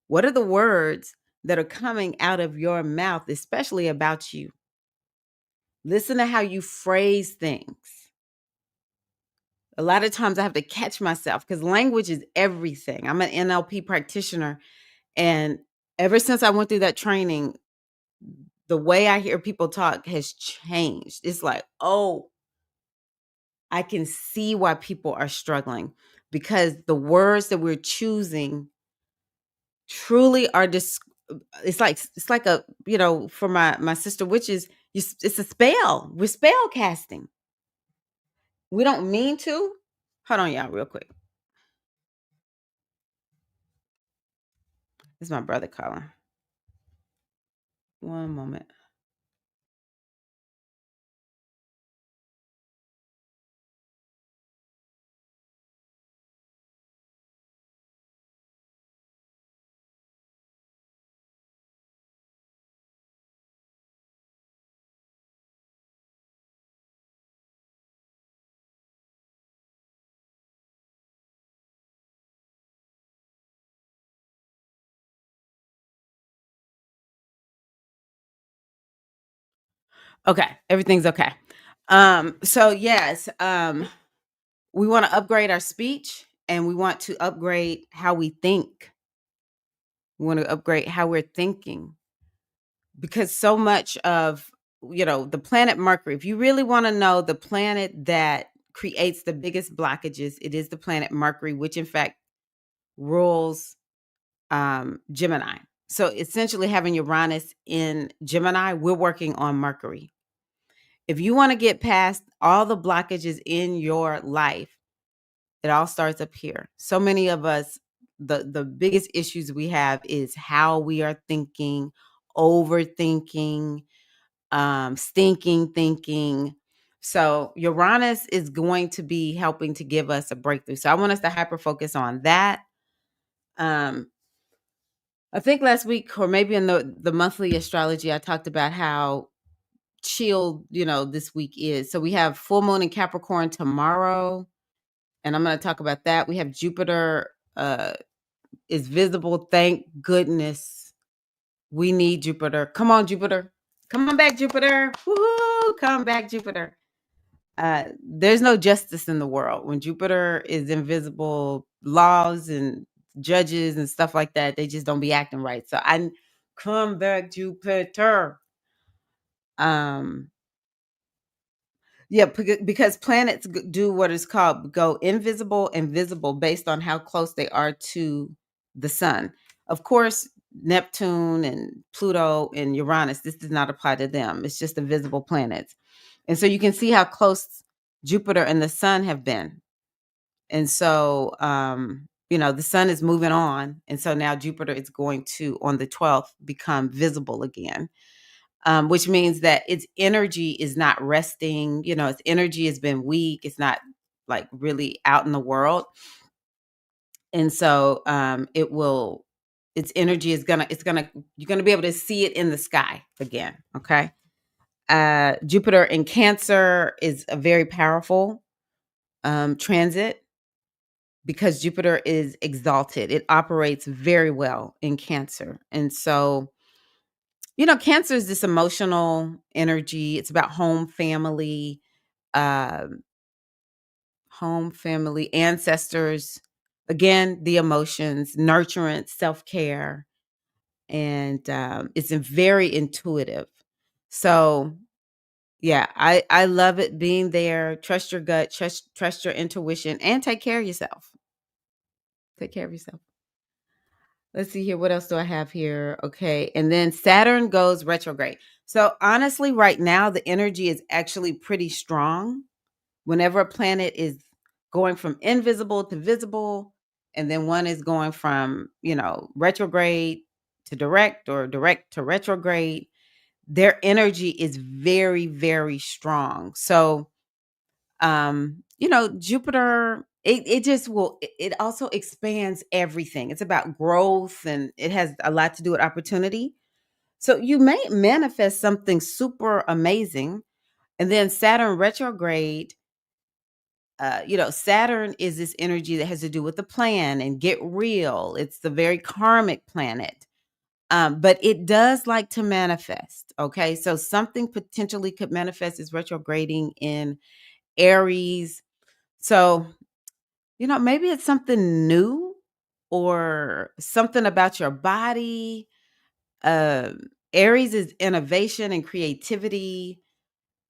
What are the words that are coming out of your mouth, especially about you? Listen to how you phrase things. A lot of times I have to catch myself because language is everything. I'm an NLP practitioner, and ever since I went through that training, the way I hear people talk has changed. It's like, oh, I can see why people are struggling because the words that we're choosing truly are it's like a, for my sister witches, it's a spell. We're spell casting. We don't mean to. Hold on, y'all, real quick. This is my brother calling. One moment. Okay, everything's okay. So yes, we want to upgrade our speech, and we want to upgrade how we think. We want to upgrade how we're thinking, because so much of, the planet Mercury, if you really want to know the planet that creates the biggest blockages, it is the planet Mercury, which in fact rules Gemini. So essentially, having Uranus in Gemini, we're working on Mercury. If you want to get past all the blockages in your life, it all starts up here. So many of us, the biggest issues we have is how we are thinking, overthinking, stinking thinking. So Uranus is going to be helping to give us a breakthrough. So I want us to hyper focus on that. I think last week, or maybe in the monthly astrology, I talked about how chill, this week is. So we have full moon in Capricorn tomorrow, and I'm going to talk about that. We have Jupiter is visible. Thank goodness. We need Jupiter. Come on, Jupiter. Come on back, Jupiter. Woohoo! Come back, Jupiter. There's no justice in the world when Jupiter is invisible. Laws and judges and stuff like that, they just don't be acting right. So I come back, Jupiter. Um, yeah, because planets do what is called go invisible and visible based on how close they are to the sun. Of course, Neptune and Pluto and Uranus, this does not apply to them. It's just the visible planets. And so you can see how close Jupiter and the sun have been. And so, the sun is moving on. And so now Jupiter is going to, on the 12th, become visible again, which means that its energy is not resting. Its energy has been weak. It's not like really out in the world. And so its energy is you're going to be able to see it in the sky again. Okay. Jupiter in Cancer is a very powerful transit because Jupiter is exalted. It operates very well in Cancer. And so, Cancer is this emotional energy. It's about um, home, family, ancestors. Again, the emotions, nurturance, self-care, and it's very intuitive. So, yeah, I love it being there. Trust your gut, trust your intuition, and take care of yourself. Take care of yourself. Let's see here. What else do I have here? Okay. And then Saturn goes retrograde. So honestly, right now, the energy is actually pretty strong. Whenever a planet is going from invisible to visible, and then one is going from, retrograde to direct or direct to retrograde, their energy is very, very strong. So Jupiter, it just will, it also expands everything. It's about growth and it has a lot to do with opportunity. So you may manifest something super amazing. And then Saturn retrograde, Saturn is this energy that has to do with the plan and get real. It's the very karmic planet. But it does like to manifest. Okay. So something potentially could manifest is retrograding in Aries. So, maybe it's something new or something about your body. Aries is innovation and creativity.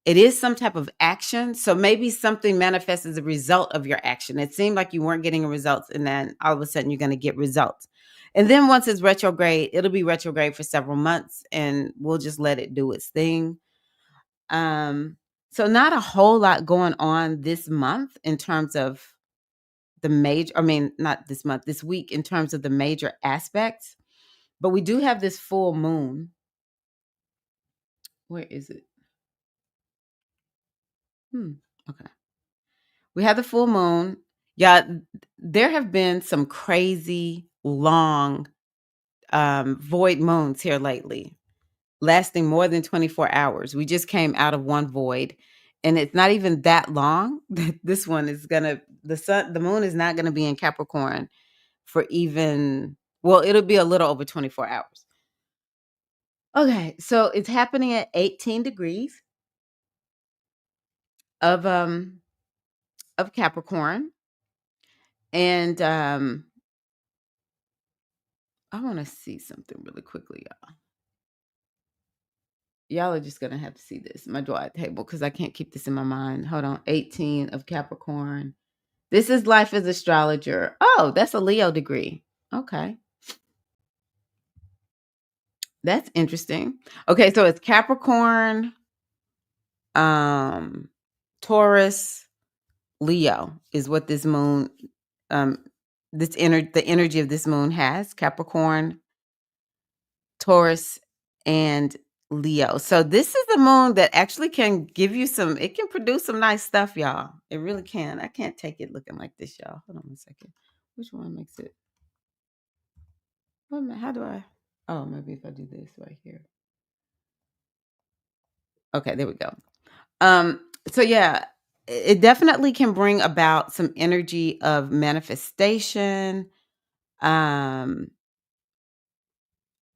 It is some type of action. So maybe something manifests as a result of your action. It seemed like you weren't getting results, and then all of a sudden you're going to get results. And then once it's retrograde, it'll be retrograde for several months, and we'll just let it do its thing. So not a whole lot going on this month in terms of not this month, this week in terms of the major aspects. But we do have this full moon. Where is it? Okay. We have the full moon. Yeah, there have been some crazy long void moons here lately, lasting more than 24 hours. We just came out of one void, and it's not even that long. This one is the moon is not gonna be in Capricorn for it'll be a little over 24 hours. Okay, so it's happening at 18 degrees of Capricorn, and I want to see something really quickly, y'all. Y'all are just gonna have to see this, my draw table, because I can't keep this in my mind. Hold on, 18 of Capricorn. This is life as astrologer. Oh, that's a Leo degree. Okay, that's interesting. Okay, so it's Capricorn, Taurus, Leo is what this moon, the energy of this moon has. Capricorn, Taurus, and Leo. So this is the moon that actually can give you it can produce some nice stuff, y'all. It really can. I can't take it looking like this, y'all. Hold on one second. Which one makes it? Wait a minute, how do I? Oh, maybe if I do this right here. Okay, there we go. Um, so yeah, it definitely can bring about some energy of manifestation. Um,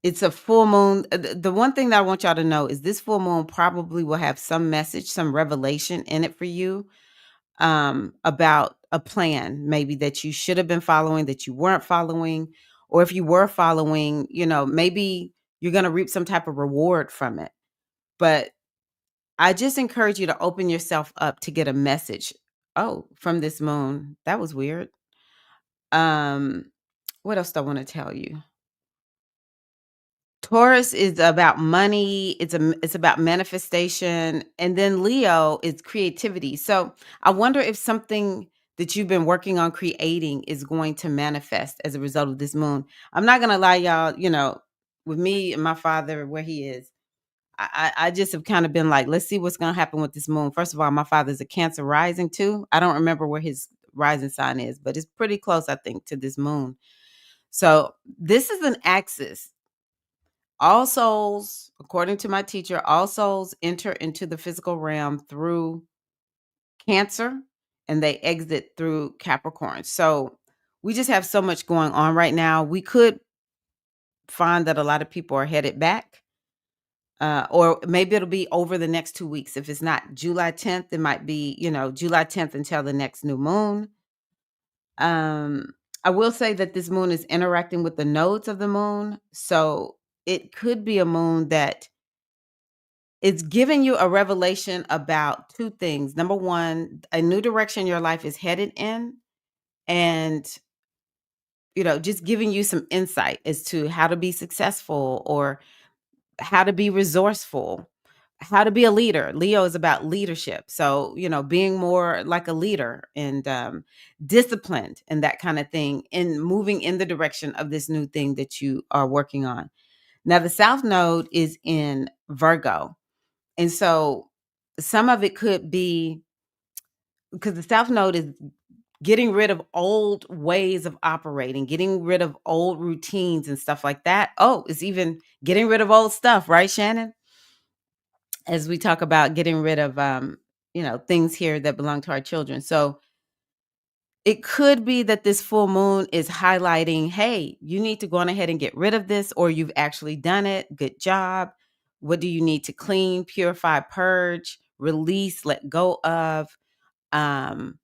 it's a full moon. The one thing that I want y'all to know is this full moon probably will have some message, some revelation in it for you, about a plan maybe that you should have been following that you weren't following, or if you were following, maybe you're going to reap some type of reward from it. But I just encourage you to open yourself up to get a message. Oh, from this moon. That was weird. Um, what else do I want to tell you? Taurus is about money, it's about manifestation, and then Leo is creativity. So, I wonder if something that you've been working on creating is going to manifest as a result of this moon. I'm not gonna lie, y'all, with me and my father where he is, I just have kind of been like, let's see what's gonna happen with this moon. First of all, my father's a Cancer rising too. I don't remember where his rising sign is, but it's pretty close, I think, to this moon. So, this is an axis. All souls, according to my teacher, all souls enter into the physical realm through Cancer and they exit through Capricorn. So we just have so much going on right now. We could find that a lot of people are headed back, or maybe it'll be over the next 2 weeks. If it's not July 10th, it might be, July 10th until the next new moon. Um, I will say that this moon is interacting with the nodes of the moon. So it could be a moon that it's giving you a revelation about 2 things. Number 1, a new direction your life is headed in, and, just giving you some insight as to how to be successful or how to be resourceful, how to be a leader. Leo is about leadership. So, being more like a leader and, disciplined and that kind of thing, and moving in the direction of this new thing that you are working on. Now, the South Node is in Virgo. And so some of it could be because the South Node is getting rid of old ways of operating, getting rid of old routines and stuff like that. Oh, it's even getting rid of old stuff, right, Shannon? As we talk about getting rid of things here that belong to our children. So it could be that this full moon is highlighting, hey, you need to go on ahead and get rid of this, or you've actually done it. Good job. What do you need to clean, purify, purge, release, let go of? Um,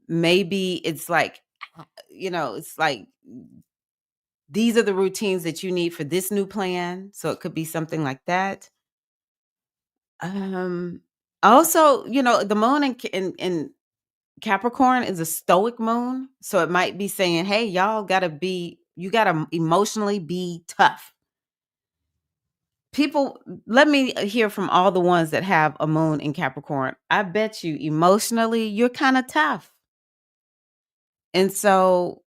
maybe it's like, it's like these are the routines that you need for this new plan. So it could be something like that. Um, Also, the moon in Capricorn is a stoic moon, so it might be saying, "Hey, you gotta emotionally be tough." People, let me hear from all the ones that have a moon in Capricorn. I bet you emotionally you're kind of tough. And so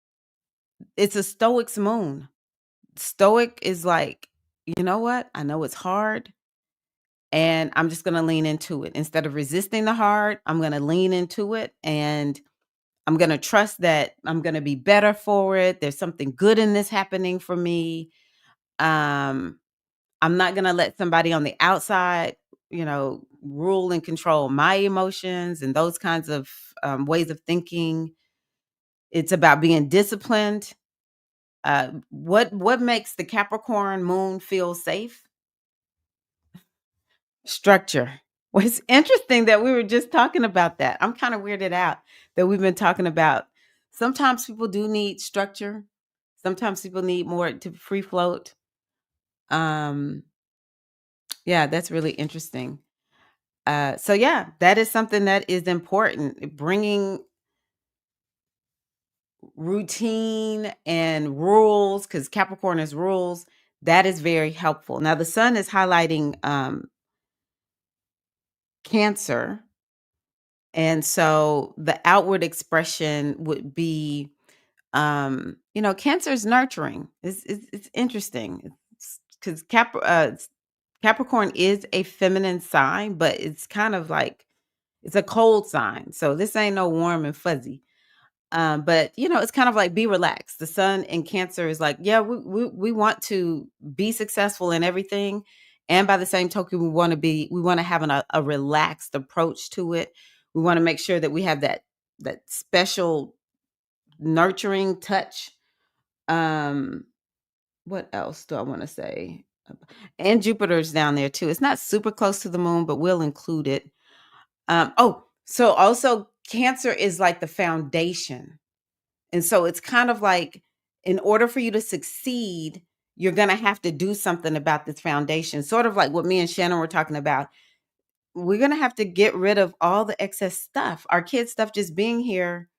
it's a stoic's moon. Stoic is like, you know what? I know it's hard and I'm just going to lean into it. Instead of resisting the hard, I'm going to lean into it and I'm going to trust that I'm going to be better for it. There's something good in this happening for me. Um, I'm not going to let somebody on the outside, rule and control my emotions and those kinds of ways of thinking. It's about being disciplined. What makes the Capricorn moon feel safe? Structure. Well, it's interesting that we were just talking about that. I'm kind of weirded out that we've been talking about. Sometimes people do need structure. Sometimes people need more to free float. Um, yeah, that's really interesting. So yeah, that is something that is important. Bringing routine and rules, because Capricorn is rules. That is very helpful. Now the sun is highlighting Cancer. And so the outward expression would be, Cancer is nurturing. It's interesting because Capricorn is a feminine sign, but it's kind of like it's a cold sign. So this ain't no warm and fuzzy. But it's kind of like be relaxed. The sun in Cancer is like, yeah, we want to be successful in everything, And by the same token, we want to have a relaxed approach to it. We want to make sure that we have that special nurturing touch. Um, what else do I want to say? And Jupiter's down there too. It's not super close to the moon, but we'll include it. So also Cancer is like the foundation. And so it's kind of like, in order for you to succeed, you're going to have to do something about this foundation. Sort of like what me and Shannon were talking about. We're going to have to get rid of all the excess stuff. Our kids' stuff just being here,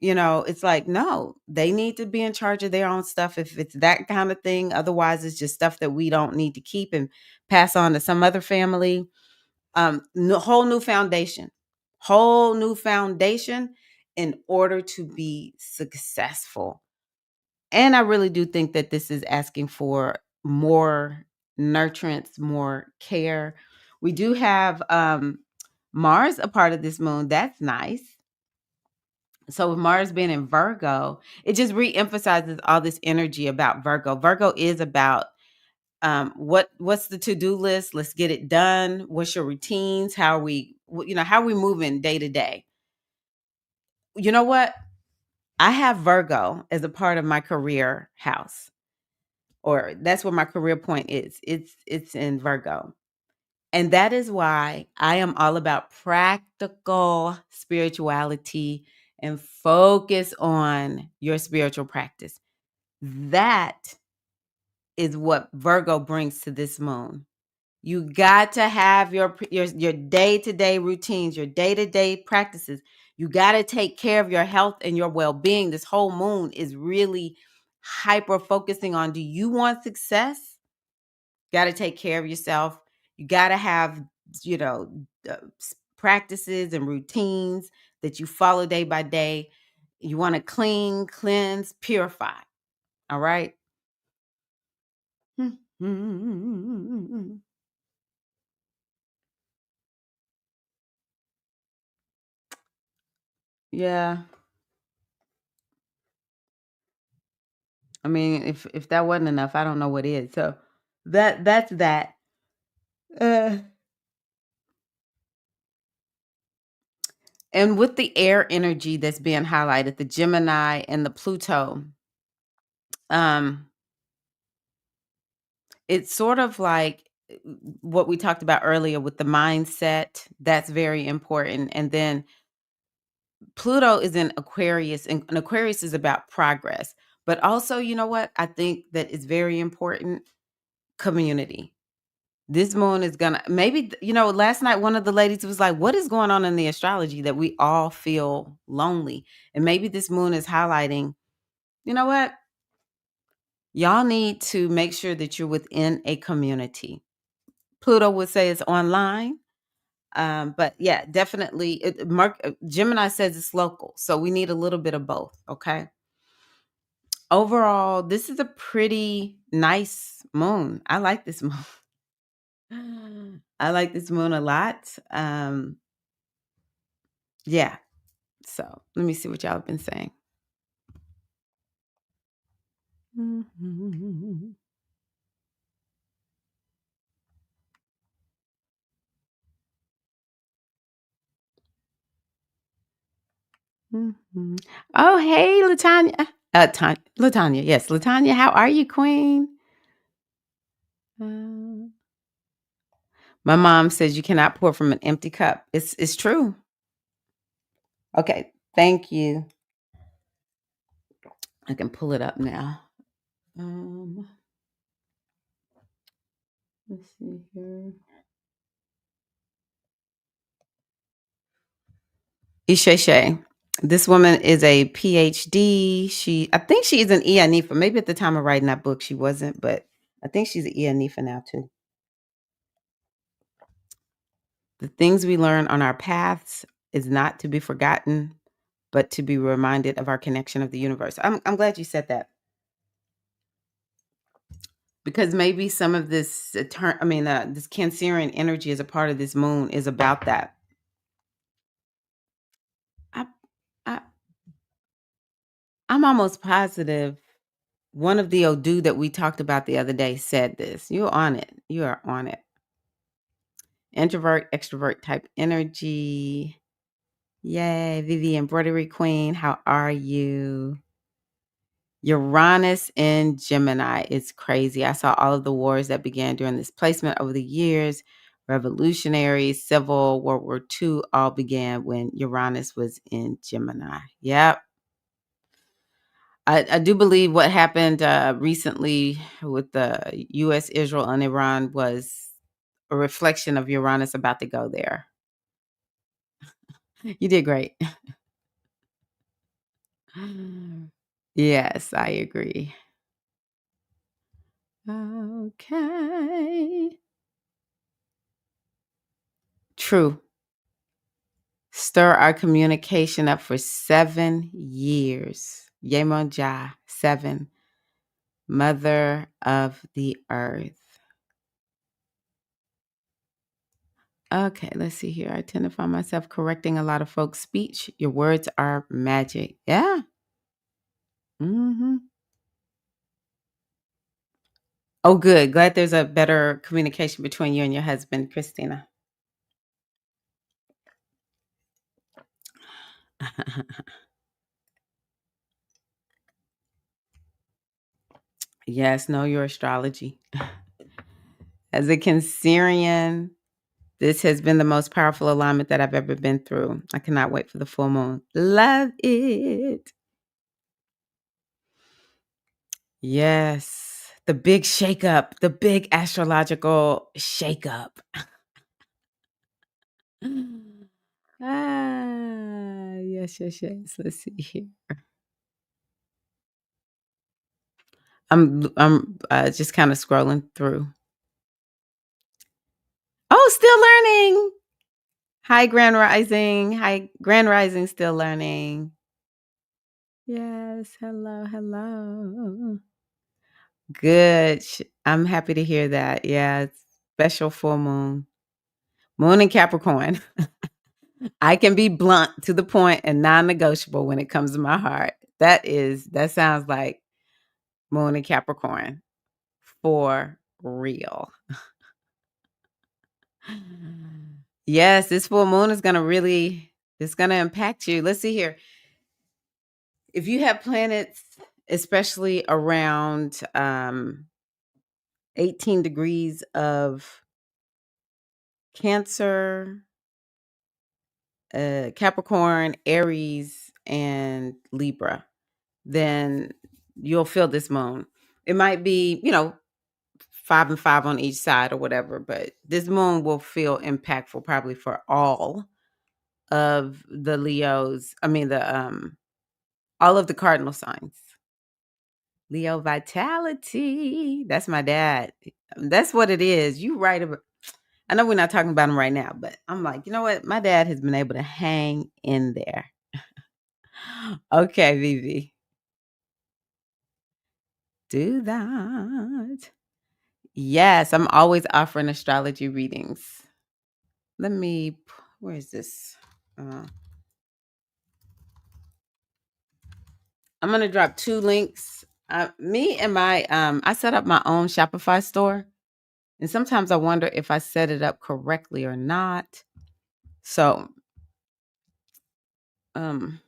it's like, no, they need to be in charge of their own stuff if it's that kind of thing. Otherwise, it's just stuff that we don't need to keep and pass on to some other family. Whole new foundation in order to be successful. And I really do think that this is asking for more nurturance, more care. We do have Mars a part of this moon. That's nice. So with Mars being in Virgo, it just reemphasizes all this energy about Virgo. Virgo is about what's the to-do list? Let's get it done. What's your routines? How are we moving day to day? You know what? I have Virgo as a part of my career house, or that's where my career point is. It's in Virgo. And that is why I am all about practical spirituality and focus on your spiritual practice. That is what Virgo brings to this moon. You got to have your day-to-day routines, your day-to-day practices. You got to take care of your health and your well-being. This whole moon is really hyper focusing on, do you want success? Got to take care of yourself. You got to have, practices and routines that you follow day by day. You want to clean, cleanse, purify. All right. Yeah. I mean, if that wasn't enough, I don't know what is. So that's that. Uh, and with the air energy that's being highlighted, the Gemini and the Pluto, um, it's sort of like what we talked about earlier with the mindset. That's very important. And then Pluto is in Aquarius, and Aquarius is about progress. But also, you know what? I think that is very important: community. This moon is gonna maybe, last night one of the ladies was like, what is going on in the astrology that we all feel lonely? And maybe this moon is highlighting, you know what? Y'all need to make sure that you're within a community. Pluto would say it's online. But yeah, definitely. Gemini says it's local. So we need a little bit of both. Okay. Overall, this is a pretty nice moon. I like this moon. I like this moon a lot. Yeah. So let me see what y'all have been saying. Oh, hey, Latanya. Latanya. Yes, Latanya. How are you, Queen? My mom says you cannot pour from an empty cup. It's true. Okay. Thank you. I can pull it up now. Let's see here. Isheshe. This woman is a PhD. I think she is an Ianifa. Maybe at the time of writing that book she wasn't, but I think she's an Ianifa now too. The things we learn on our paths is not to be forgotten, but to be reminded of our connection of the universe. I'm glad you said that, because maybe some of this this Cancerian energy as a part of this moon is about that. I, I I'm almost positive one of the Odu that we talked about the other day said this. You're on it. You are on it. introvert, extrovert type energy. Yay, Vivi, embroidery queen. How are you? Uranus in Gemini is crazy. I saw all of the wars that began during this placement over the years. Revolutionary, Civil, World War II all began when Uranus was in Gemini. Yep. I do believe what happened recently with the U.S., Israel, and Iran was a reflection of Uranus about to go there. You did great. Yes, I agree. Okay. True. Stir our communication up for 7 years. Yemonja, 7. Mother of the earth. Okay, let's see here. I tend to find myself correcting a lot of folks' speech. Your words are magic. Yeah. Mm-hmm. Oh, good. Glad there's a better communication between you and your husband, Christina. Yes, know your astrology. As a Cancerian, this has been the most powerful alignment that I've ever been through. I cannot wait for the full moon. Love it. Yes. The big shakeup, the big astrological shakeup. Yes, yes, yes. Let's see here. I'm just kind of scrolling through. Oh, still learning. Hi, Grand Rising. Hi, Grand Rising, still learning. Yes, hello, hello. Good. I'm happy to hear that. Yeah, it's special full moon. Moon in Capricorn. I can be blunt to the point and non-negotiable when it comes to my heart. That sounds like Moon in Capricorn for real. Yes, this full moon is it's gonna impact you. Let's see here. If you have planets, especially around 18 degrees of Cancer, Capricorn, Aries, and Libra, then you'll feel this moon. It might be, 5 and 5 on each side or whatever, but this moon will feel impactful probably for all of the Leos. I mean, all of the cardinal signs. Leo vitality. That's my dad. That's what it is. You right about. I know we're not talking about him right now, but I'm like, you know what? My dad has been able to hang in there. Okay, Vivi. Do that. Yes, I'm always offering astrology readings. Where is this? Uh, I'm going to drop 2 links. I set up my own Shopify store. And sometimes I wonder if I set it up correctly or not. So, um,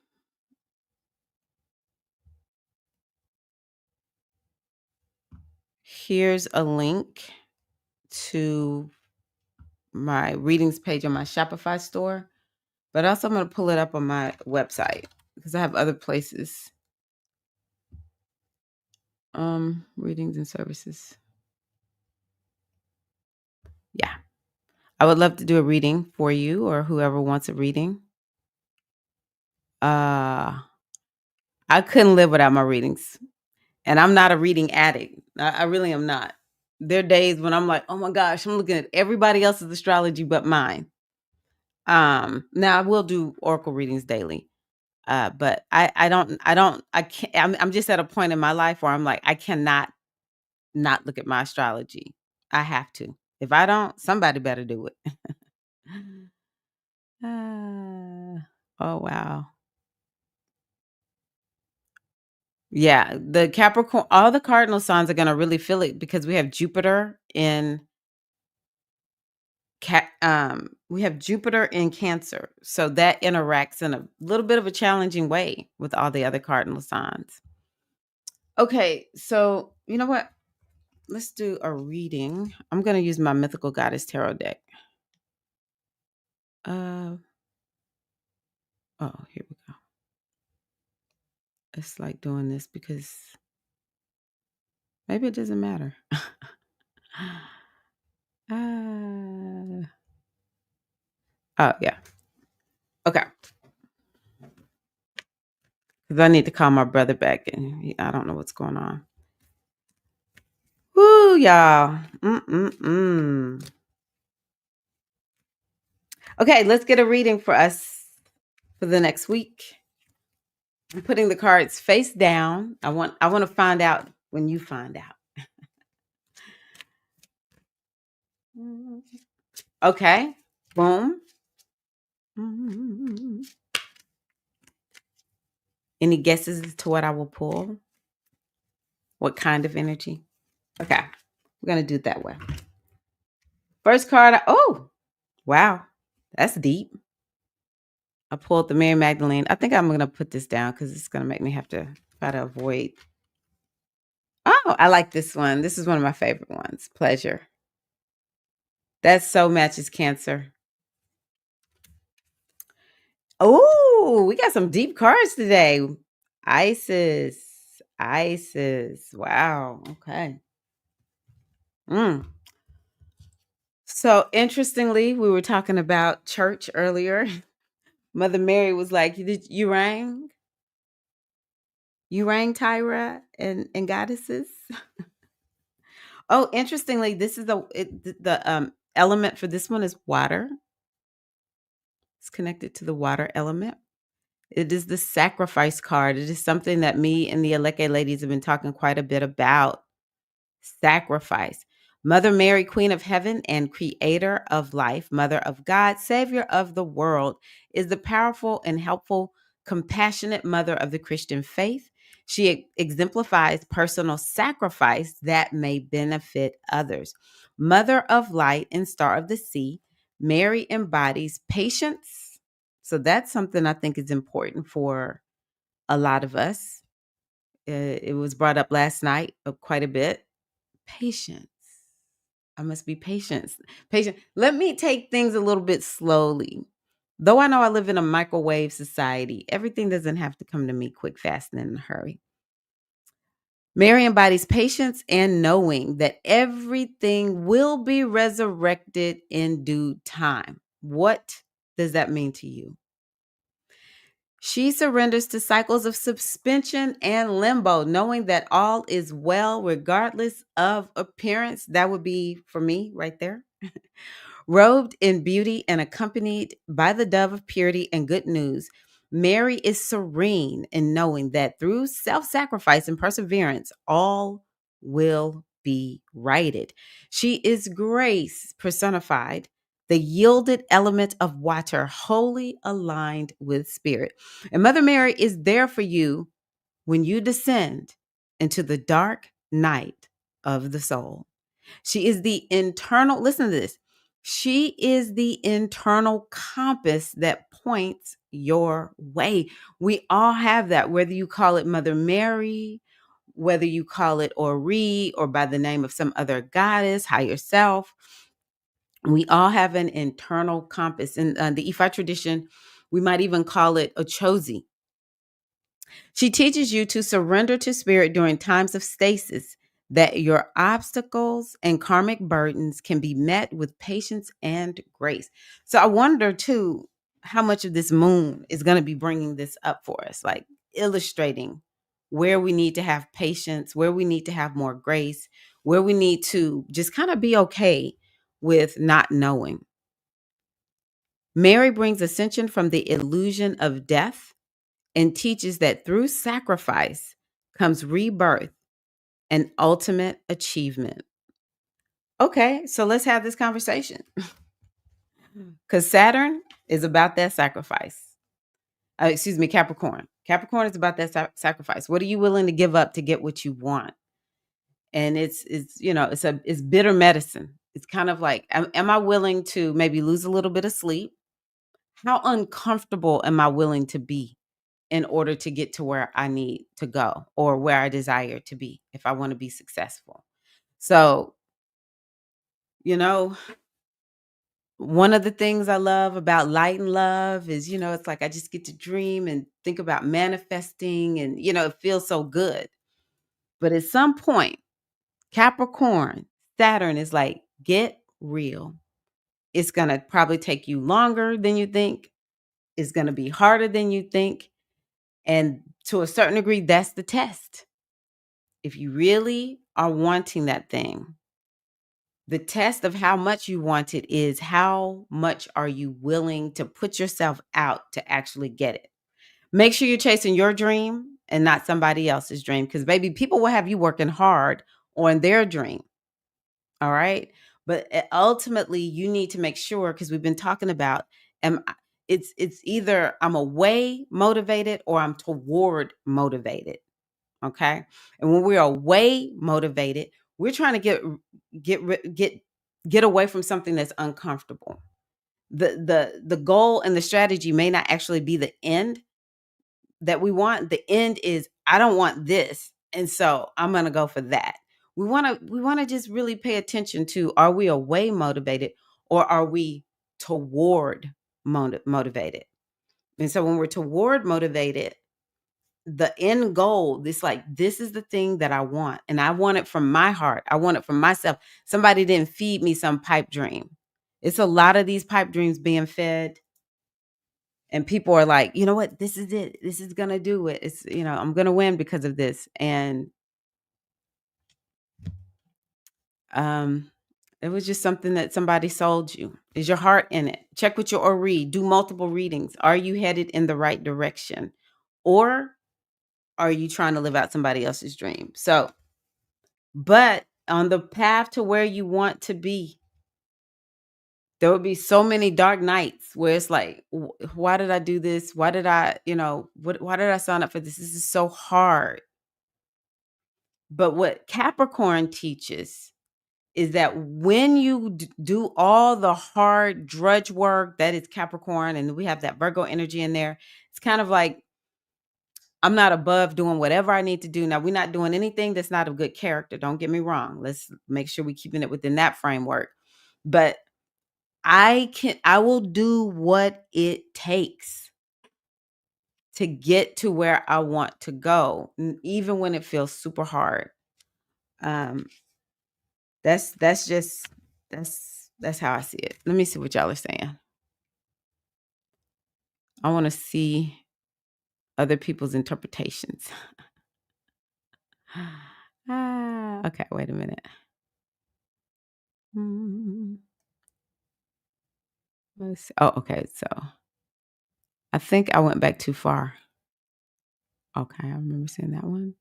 here's a link to my readings page on my Shopify store. But also I'm going to pull it up on my website because I have other places. Readings and services. Yeah. I would love to do a reading for you or whoever wants a reading. I couldn't live without my readings. And I'm not a reading addict. I really am not. There are days when I'm like, oh my gosh, I'm looking at everybody else's astrology but mine. Now I will do oracle readings daily. But I can't, I'm just at a point in my life where I'm like, I cannot not look at my astrology. I have to. If I don't, somebody better do it. Oh, wow. Yeah, the Capricorn, all the cardinal signs are going to really feel it because we have Jupiter in We have Jupiter in Cancer, so that interacts in a little bit of a challenging way with all the other cardinal signs. Okay, so you know what? Let's do a reading. I'm going to use my Mythical Goddess Tarot deck. Oh, here we go. It's like doing this because maybe it doesn't matter. Oh, yeah. Okay. Because I need to call my brother back, and I don't know what's going on. Woo, y'all. Okay, let's get a reading for us for the next week. I'm putting the cards face down. I want to find out when you find out. Okay. Boom. Any guesses as to what I will pull? What kind of energy? Okay. We're going to do it that way. First card. Oh, wow. That's deep. I pulled the Mary Magdalene. I think I'm going to put this down because it's going to make me have to try to avoid. Oh, I like this one. This is one of my favorite ones. Pleasure. That so matches Cancer. Oh, we got some deep cards today. Isis. Wow. Okay. So interestingly, we were talking about church earlier. Mother Mary was like, you rang? You rang, Tirra and goddesses? Oh, interestingly, this is the element for this one is water. It's connected to the water element. It is the sacrifice card. It is something that me and the a.k.a. ladies have been talking quite a bit about. Sacrifice. Mother Mary, Queen of Heaven and Creator of life, Mother of God, Savior of the world, is the powerful and helpful, compassionate mother of the Christian faith. She exemplifies personal sacrifice that may benefit others. Mother of light and star of the sea, Mary embodies patience. So that's something I think is important for a lot of us. It was brought up last night quite a bit. Patience. I must be patient. Let me take things a little bit slowly. Though I know I live in a microwave society, everything doesn't have to come to me quick, fast, and in a hurry. Mary embodies patience and knowing that everything will be resurrected in due time. What does that mean to you? She surrenders to cycles of suspension and limbo, knowing that all is well regardless of appearance. That would be for me right there. Robed in beauty and accompanied by the dove of purity and good news, Mary is serene in knowing that through self-sacrifice and perseverance, all will be righted. She is grace personified, the yielded element of water, wholly aligned with spirit. And Mother Mary is there for you when you descend into the dark night of the soul. She is the internal, listen to this. She is the internal compass that points your way. We all have that, whether you call it Mother Mary, whether you call it Ori, or by the name of some other goddess, higher self. We all have an internal compass. In the Ifa tradition, we might even call it a Chozi. She teaches you to surrender to spirit during times of stasis, that your obstacles and karmic burdens can be met with patience and grace. So I wonder too, how much of this moon is going to be bringing this up for us, like illustrating where we need to have patience, where we need to have more grace, where we need to just kind of be okay with not knowing. Mary brings ascension from the illusion of death and teaches that through sacrifice comes rebirth and ultimate achievement. Okay, so let's have this conversation. Because Saturn is about that sacrifice. Excuse me, Capricorn. Capricorn is about that sacrifice. What are you willing to give up to get what you want? And it's bitter medicine. It's kind of like, am I willing to maybe lose a little bit of sleep? How uncomfortable am I willing to be in order to get to where I need to go or where I desire to be if I want to be successful? So, you know, one of the things I love about light and love is, it's like I just get to dream and think about manifesting and, it feels so good. But at some point, Capricorn, Saturn is like, get real. It's going to probably take you longer than you think. It's going to be harder than you think. And to a certain degree, that's the test. If you really are wanting that thing, the test of how much you want it is how much are you willing to put yourself out to actually get it. Make sure you're chasing your dream and not somebody else's dream, because baby, people will have you working hard on their dream. All right. But ultimately, you need to make sure, because we've been talking about, it's either I'm away motivated or I'm toward motivated. Okay. And when we're away motivated, we're trying to get away from something that's uncomfortable. The goal and the strategy may not actually be the end that we want. The end is, I don't want this, and so I'm going to go for that. We want to just really pay attention to, are we away motivated or are we toward motivated? And so when we're toward motivated, the end goal, this is the thing that I want, and I want it from my heart. I want it from myself. Somebody didn't feed me some pipe dream. It's a lot of these pipe dreams being fed, and people are like, you know what, this is it. This is gonna do it. It's, I'm gonna win because of this. And it was just something that somebody sold you. Is your heart in it? Check with your read. Do multiple readings. Are you headed in the right direction? Or are you trying to live out somebody else's dream? So, but on the path to where you want to be, there would be so many dark nights where it's like, why did I do this? Why did I, why did I sign up for this? This is so hard. But what Capricorn teaches is that when you do all the hard drudge work, that is Capricorn, and we have that Virgo energy in there. It's kind of like, I'm not above doing whatever I need to do. Now, we're not doing anything that's not of good character. Don't get me wrong. Let's make sure we're keeping it within that framework. But I will do what it takes to get to where I want to go, even when it feels super hard. That's how I see it. Let me see what y'all are saying. I want to see other people's interpretations. Okay, wait a minute. Let's see. Oh, okay. So I think I went back too far. Okay, I remember seeing that one.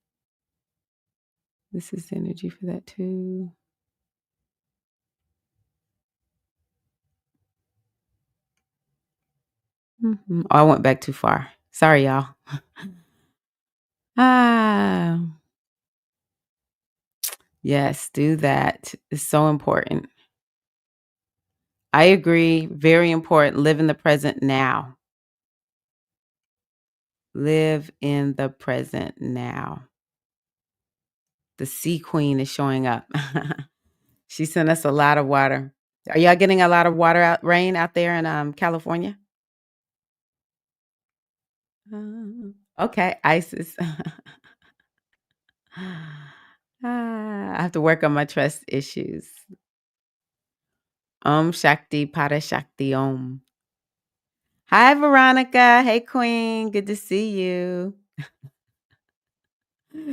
This is the energy for that too. Oh, I went back too far. Sorry, y'all. Yes, do that. It's so important. I agree. Very important. Live in the present now. Live in the present now. The Sea Queen is showing up. She sent us a lot of water. Are y'all getting a lot of rain out there in California? Okay, Isis. I have to work on my trust issues. Om Shakti Parashakti Om. Hi, Veronica. Hey, Queen. Good to see you.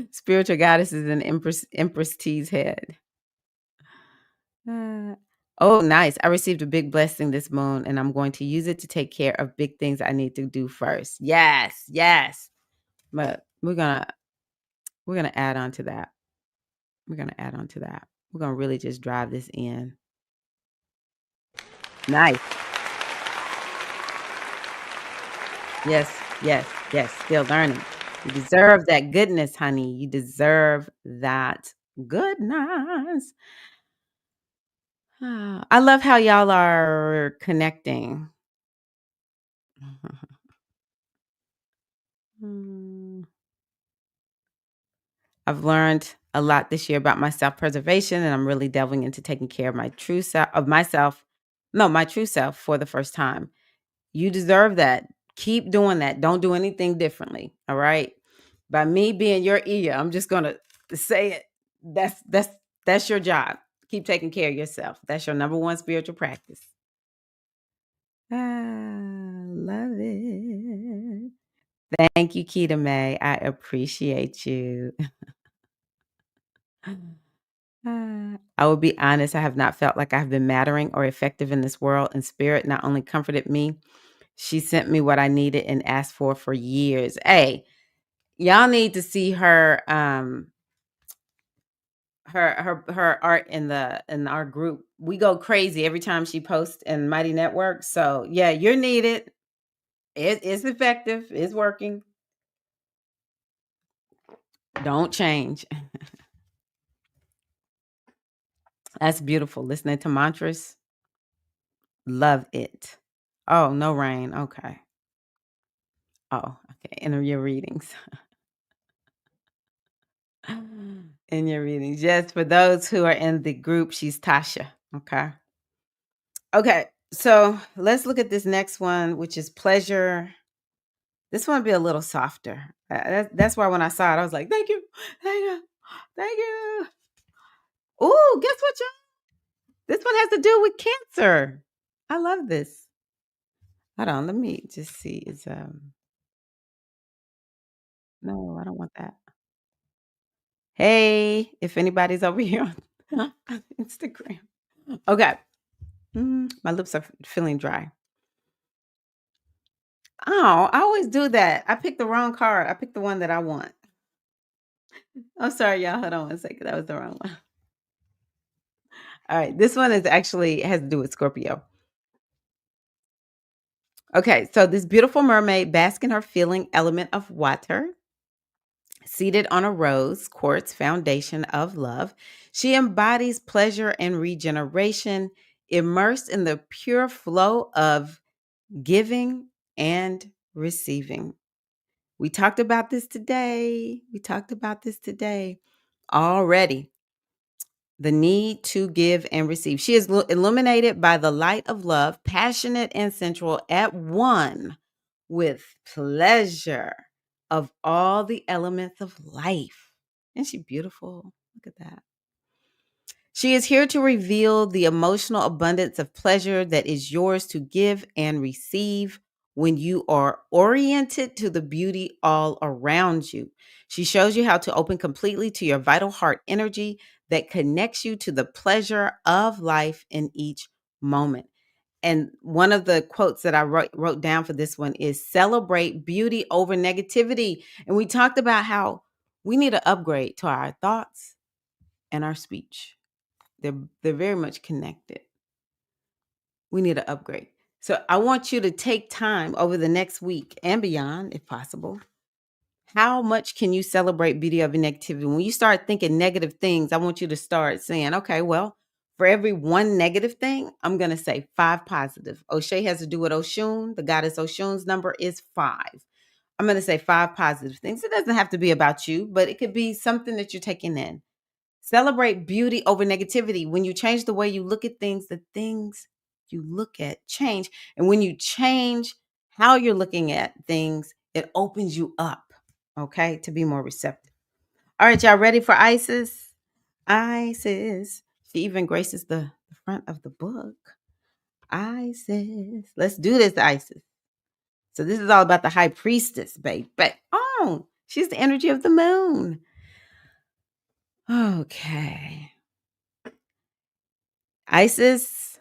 Spiritual goddesses and Empress T's head. Oh, nice. I received a big blessing this moon, and I'm going to use it to take care of big things I need to do first. Yes, yes. But we're gonna add on to that. We're gonna add on to that. We're gonna really just drive this in. Nice. Yes, yes, yes. Still learning. You deserve that goodness, honey. You deserve that goodness. I love how y'all are connecting. Mm. I've learned a lot this year about my self-preservation, and I'm really delving into taking care of my true self of myself. No, my true self for the first time. You deserve that. Keep doing that. Don't do anything differently. All right. By me being your ear, I'm just gonna say it. That's your job. Keep taking care of yourself. That's your number one spiritual practice. Love it. Thank you, Keita May. I appreciate you. I will be honest, I have not felt like I have been mattering or effective in this world, and spirit not only comforted me, she sent me what I needed and asked for years. Hey, y'all need to see her her art in our group. We go crazy every time she posts in Mighty Network. So yeah, you're needed. It's effective. It's working. Don't change. That's beautiful. Listening to mantras. Love it. Oh, no rain. Okay. Oh, okay. In your readings. In your readings. Yes, for those who are in the group, she's Tasha. Okay. Okay. So let's look at this next one, which is pleasure. This one be a little softer. That's why when I saw it, I was like, thank you. Thank you. Thank you. Ooh, guess what, y'all? This one has to do with cancer. I love this. Hold on, let me just see. It's no, I don't want that. Hey, if anybody's over here on Instagram. Okay. My lips are feeling dry. Oh, I always do that. I picked the wrong card. I picked the one that I want. I'm sorry, y'all. Hold on one second. That was the wrong one. All right. This one is actually has to do with Scorpio. Okay. So this beautiful mermaid basks in her feeling element of water, seated on a rose quartz foundation of love. She embodies pleasure and regeneration, immersed in the pure flow of giving and receiving. We talked about this today. We talked about this today already. The need to give and receive. She is illuminated by the light of love, passionate and sensual, at one with pleasure of all the elements of life. Isn't she beautiful? Look at that. She is here to reveal the emotional abundance of pleasure that is yours to give and receive when you are oriented to the beauty all around you. She shows you how to open completely to your vital heart energy that connects you to the pleasure of life in each moment. And one of the quotes that I wrote down for this one is celebrate beauty over negativity. And we talked about how we need to upgrade to our thoughts and our speech. They're very much connected. We need to upgrade. So I want you to take time over the next week and beyond, if possible. How much can you celebrate beauty over negativity? When you start thinking negative things, I want you to start saying, okay, well, for every one negative thing, I'm going to say 5 positive. O'Shea has to do with Oshun. The goddess Oshun's number is 5. I'm going to say 5 positive things. It doesn't have to be about you, but it could be something that you're taking in. Celebrate beauty over negativity. When you change the way you look at things, the things you look at change. And when you change how you're looking at things, it opens you up, okay, to be more receptive. All right, y'all ready for Isis? Isis. She even graces the front of the book. Isis. Let's do this, Isis. So this is all about the high priestess, babe. But oh, she's the energy of the moon. Okay. Isis,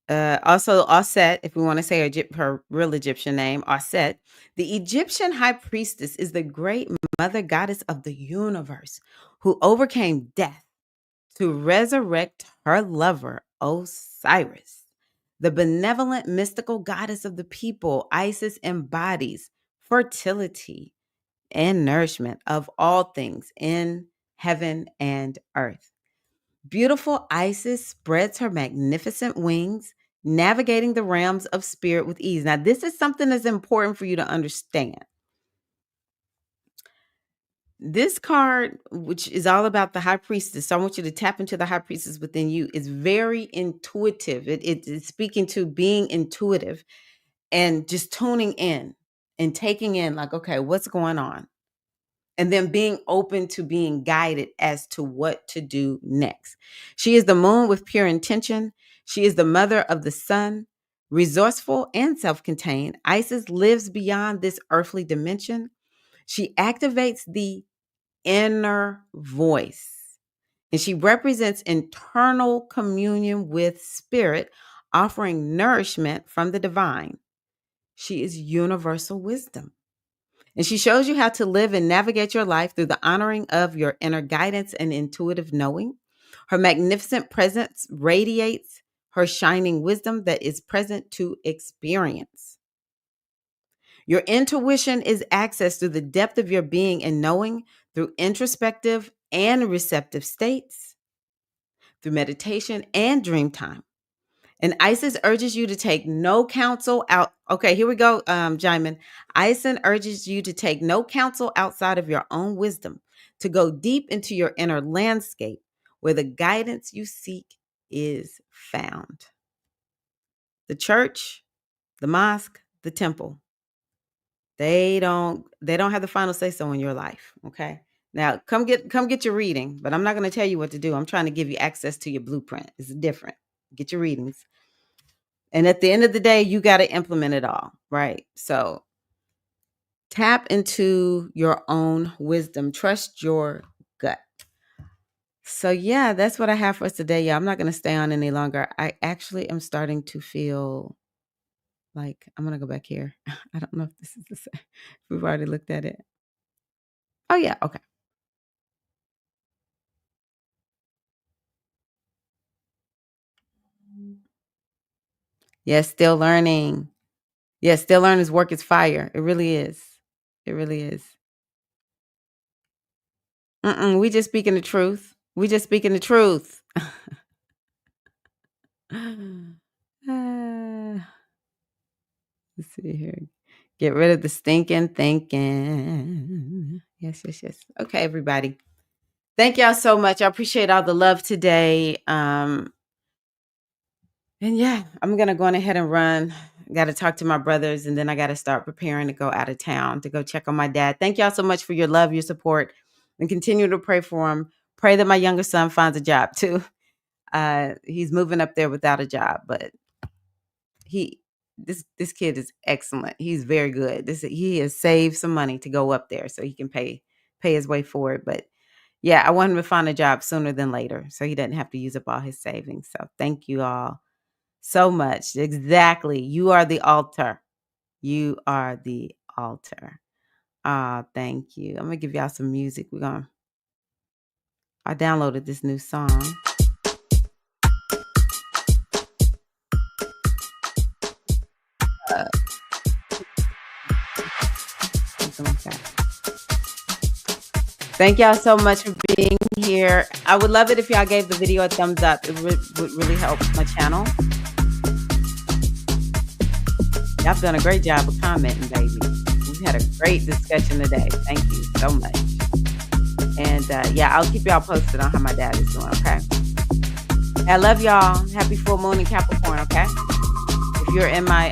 also Osset, if we want to say her real Egyptian name, Osset. The Egyptian high priestess is the great mother goddess of the universe who overcame death to resurrect her lover, Osiris. The benevolent mystical goddess of the people, Isis embodies fertility and nourishment of all things in heaven and earth. Beautiful Isis spreads her magnificent wings, navigating the realms of spirit with ease. Now, this is something that's important for you to understand. This card, which is all about the high priestess, so I want you to tap into the high priestess within you, is very intuitive. It's speaking to being intuitive and just tuning in and taking in, like, okay, what's going on? And then being open to being guided as to what to do next. She is the moon with pure intention. She is the mother of the sun, resourceful and self-contained. Isis lives beyond this earthly dimension. She activates the inner voice, and she represents internal communion with spirit, offering nourishment from the divine. She is universal wisdom. And she shows you how to live and navigate your life through the honoring of your inner guidance and intuitive knowing. Her magnificent presence radiates her shining wisdom that is present to experience. Your intuition is accessed through the depth of your being and knowing, through introspective and receptive states, through meditation and dream time. And Isis urges you to take no counsel out. Okay, here we go, Jaimin. Isis urges you to take no counsel outside of your own wisdom, to go deep into your inner landscape where the guidance you seek is found. The church, the mosque, the temple, they don't have the final say so in your life. Okay. Now come get your reading, but I'm not going to tell you what to do. I'm trying to give you access to your blueprint. It's different. Get your readings. And at the end of the day, you got to implement it all, right? So tap into your own wisdom. Trust your gut. So yeah, that's what I have for us today. Yeah, I'm not going to stay on any longer. I actually am starting to feel like I'm going to go back here. I don't know if this is the same. We've already looked at it. Oh yeah, okay. Yes, still learning. Yes, still learning's work is fire. It really is. It really is. We just speaking the truth. We just speaking the truth. Let's see here. Get rid of the stinking thinking. Yes. Okay, everybody. Thank y'all so much. I appreciate all the love today. And yeah, I'm going to go on ahead and run. Got to talk to my brothers, and then I got to start preparing to go out of town to go check on my dad. Thank y'all so much for your love, your support, and continue to pray for him. Pray that my younger son finds a job too. He's moving up there without a job, but this kid is excellent. He's very good. He has saved some money to go up there so he can pay his way forward. But yeah, I want him to find a job sooner than later so he doesn't have to use up all his savings. So thank you all so much. Exactly. You are the altar. You are the altar. Thank you. I'm gonna give y'all some music. I downloaded this new song. Thank y'all so much for being here. I would love it if y'all gave the video a thumbs up. It would really help my channel. Y'all done a great job of commenting, baby. We've had a great discussion today. Thank you so much. And yeah, I'll keep y'all posted on how my dad is doing, okay? I love y'all. Happy full moon in Capricorn, okay? If you're in my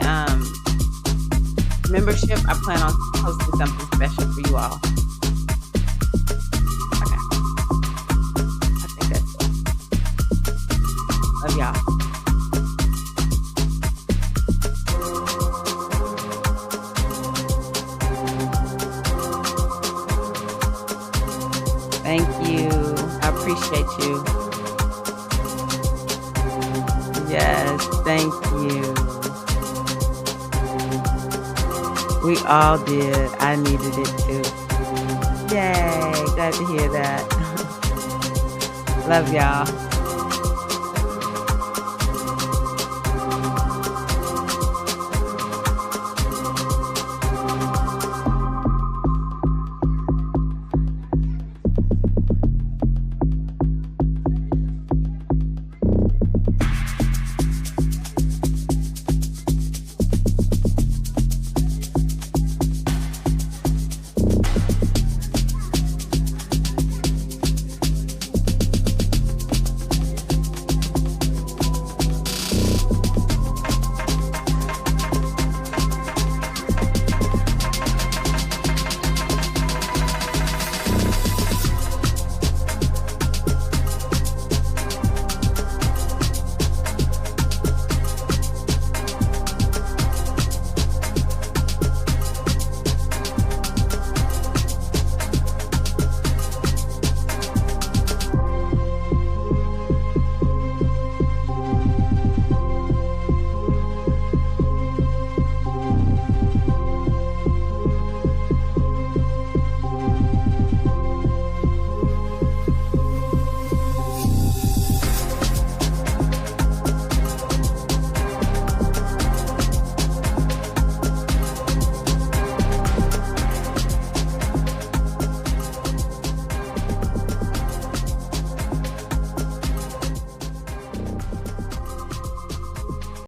membership, I plan on posting something special for you all. Okay. I think that's it. Love y'all. Thank you. I appreciate you. Yes, thank you. We all did. I needed it too. Yay. Glad to hear that. Love y'all.